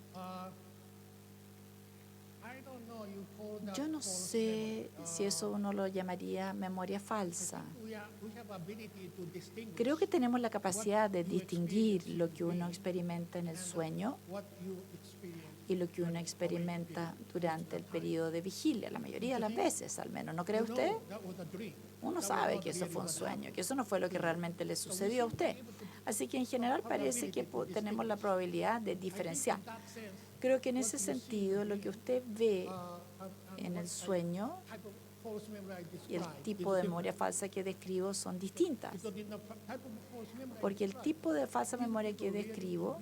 Speaker 6: I don't know, you call that
Speaker 7: Yo no
Speaker 6: false
Speaker 7: sé
Speaker 6: memory.
Speaker 7: si eso uno lo llamaría memoria falsa.
Speaker 6: We have ability to distinguish
Speaker 7: Creo que tenemos la capacidad de distinguir lo que uno experimenta en el sueño
Speaker 6: what you experience.
Speaker 7: y lo que uno experimenta durante el periodo de vigilia, la mayoría de las veces al menos. ¿No cree
Speaker 6: You
Speaker 7: usted?
Speaker 6: know that was a dream.
Speaker 7: Uno sabe que eso fue un sueño, que eso no fue lo que realmente le sucedió a usted. Así que en general parece que tenemos la probabilidad de diferenciar.
Speaker 6: In that sense,
Speaker 7: Creo que en ese sentido lo que usted ve en el sueño
Speaker 6: type of false memory I
Speaker 7: y el
Speaker 6: described
Speaker 7: tipo
Speaker 6: is
Speaker 7: de memoria falsa que describo son distintas.
Speaker 6: because in the type of false memory I
Speaker 7: Porque el
Speaker 6: described,
Speaker 7: tipo de falsa memoria que describo,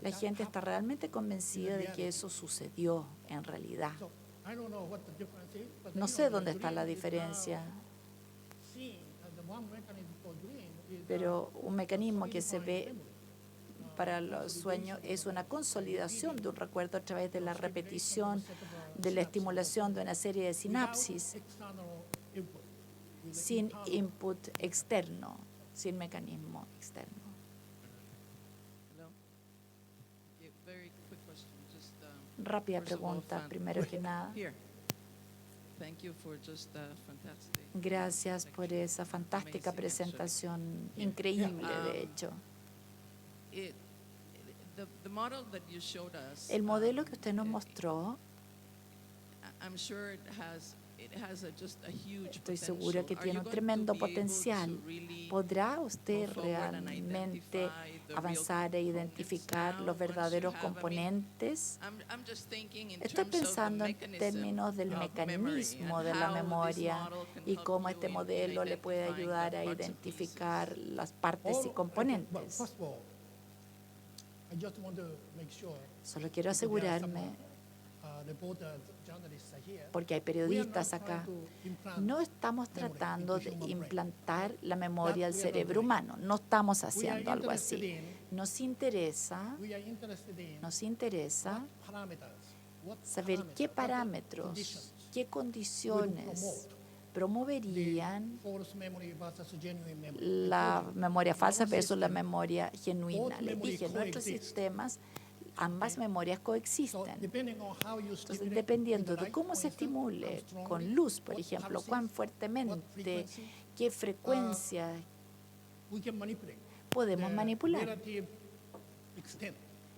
Speaker 7: la gente está realmente convencida de que eso sucedió en realidad.
Speaker 6: so I don't know what the difference is, but
Speaker 7: No
Speaker 6: you
Speaker 7: sé
Speaker 6: know,
Speaker 7: dónde
Speaker 6: the
Speaker 7: está la
Speaker 6: dream is
Speaker 7: diferencia,
Speaker 6: seen as the one mechanism for dream is
Speaker 7: pero un mecanismo que se ve para los sueños es una consolidación de un recuerdo a través de la repetición, de la estimulación de una serie de sinapsis,
Speaker 6: external input.
Speaker 7: sin input externo, sin mecanismo externo.
Speaker 3: Hello. Yeah, very quick question. Just,
Speaker 7: Rápida
Speaker 3: first of all,
Speaker 7: pregunta, primero que nada.
Speaker 3: Here. Thank you for just fantastic.
Speaker 7: Gracias por esa fantástica presentación, increíble de hecho.
Speaker 3: The model that you showed us,
Speaker 7: El modelo que usted nos mostró,
Speaker 3: I'm sure it has just a huge
Speaker 7: estoy
Speaker 3: potential.
Speaker 7: segura que
Speaker 3: Are
Speaker 7: tiene
Speaker 3: you
Speaker 7: un
Speaker 3: going
Speaker 7: tremendo
Speaker 3: to be able to
Speaker 7: potencial.
Speaker 3: really
Speaker 7: ¿Podrá usted
Speaker 3: go forward and
Speaker 7: realmente
Speaker 3: identify the real
Speaker 7: avanzar e identificar
Speaker 3: components
Speaker 7: los
Speaker 3: now,
Speaker 7: verdaderos
Speaker 3: once you have,
Speaker 7: componentes?
Speaker 3: I'm just thinking in
Speaker 7: Estoy
Speaker 3: terms of the
Speaker 7: pensando en
Speaker 3: mechanism
Speaker 7: términos del
Speaker 3: of
Speaker 7: mecanismo
Speaker 3: memory
Speaker 7: de
Speaker 3: and
Speaker 7: la
Speaker 3: how this
Speaker 7: memoria
Speaker 3: model can
Speaker 7: y
Speaker 3: help
Speaker 7: cómo
Speaker 3: you
Speaker 7: este
Speaker 3: in
Speaker 7: modelo le puede
Speaker 3: identifying
Speaker 7: ayudar
Speaker 3: the
Speaker 7: a
Speaker 3: parts and
Speaker 7: identificar
Speaker 3: pieces.
Speaker 7: las partes y
Speaker 6: Well,
Speaker 7: componentes.
Speaker 6: first of all, I just want to make sure
Speaker 7: Solo quiero asegurarme,
Speaker 6: reporters, journalists are here.
Speaker 7: porque hay
Speaker 6: We are
Speaker 7: periodistas
Speaker 6: not trying
Speaker 7: acá,
Speaker 6: to implant
Speaker 7: no estamos
Speaker 6: memory
Speaker 7: tratando
Speaker 6: into
Speaker 7: de
Speaker 6: human brain.
Speaker 7: implantar la memoria al
Speaker 6: That we are not
Speaker 7: cerebro
Speaker 6: doing.
Speaker 7: humano, no estamos
Speaker 6: We are
Speaker 7: haciendo algo
Speaker 6: interested
Speaker 7: así.
Speaker 6: in-
Speaker 7: Nos interesa,
Speaker 6: We are interested in
Speaker 7: nos interesa
Speaker 6: what parameters, what
Speaker 7: saber qué
Speaker 6: parámetros,
Speaker 7: parámetros, qué
Speaker 6: will
Speaker 7: condiciones
Speaker 6: promote
Speaker 7: promoverían
Speaker 6: false memory versus genuine memory.
Speaker 7: la memoria falsa
Speaker 6: Our
Speaker 7: versus la
Speaker 6: system,
Speaker 7: memoria genuina.
Speaker 6: both
Speaker 7: Les
Speaker 6: memory
Speaker 7: dije, nuestros
Speaker 6: coexist.
Speaker 7: sistemas, ambas memorias
Speaker 6: So
Speaker 7: coexisten.
Speaker 6: depending on how you
Speaker 7: Entonces,
Speaker 6: stimulate
Speaker 7: dependiendo
Speaker 6: with the
Speaker 7: de
Speaker 6: light,
Speaker 7: cómo
Speaker 6: for
Speaker 7: se
Speaker 6: instance,
Speaker 7: estimule
Speaker 6: how strongly,
Speaker 7: con luz, por
Speaker 6: what
Speaker 7: ejemplo,
Speaker 6: pulses,
Speaker 7: cuán
Speaker 6: what
Speaker 7: fuertemente,
Speaker 6: frequency,
Speaker 7: qué frecuencia
Speaker 6: we can manipulate
Speaker 7: podemos
Speaker 6: the
Speaker 7: manipular.
Speaker 6: relative extent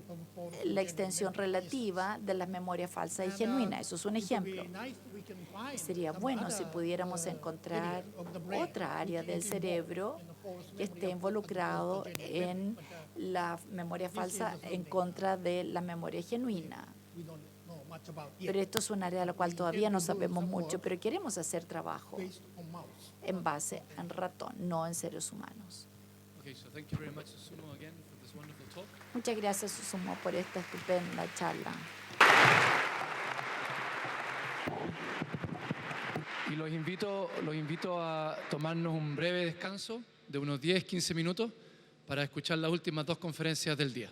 Speaker 6: of false
Speaker 7: La
Speaker 6: genuine
Speaker 7: extensión
Speaker 6: memory.
Speaker 7: relativa de las memorias falsas y
Speaker 6: And,
Speaker 7: genuinas. Eso es un
Speaker 6: it would be
Speaker 7: ejemplo.
Speaker 6: nice if we can find
Speaker 7: Sería
Speaker 6: some
Speaker 7: bueno si
Speaker 6: other,
Speaker 7: pudiéramos encontrar
Speaker 6: area of the brain
Speaker 7: otra área
Speaker 6: which
Speaker 7: del
Speaker 6: is involved
Speaker 7: cerebro
Speaker 6: in the false
Speaker 7: que
Speaker 6: memory
Speaker 7: esté
Speaker 6: of
Speaker 7: involucrado
Speaker 6: the genuine
Speaker 7: en
Speaker 6: memory,
Speaker 7: la memoria falsa en contra de la memoria genuina.
Speaker 6: we don't know much about yet,
Speaker 7: Pero esto es un área de la cual todavía no sabemos mucho, pero queremos hacer trabajo
Speaker 6: based on mouse.
Speaker 7: en base en ratón, no en seres humanos.
Speaker 3: Okay, so thank you very much, Susumu, again for this wonderful talk.
Speaker 7: Muchas gracias, Susumu, por esta estupenda charla.
Speaker 3: Y los invito a tomarnos un breve descanso de unos 10-15 minutos para escuchar las últimas dos conferencias del día.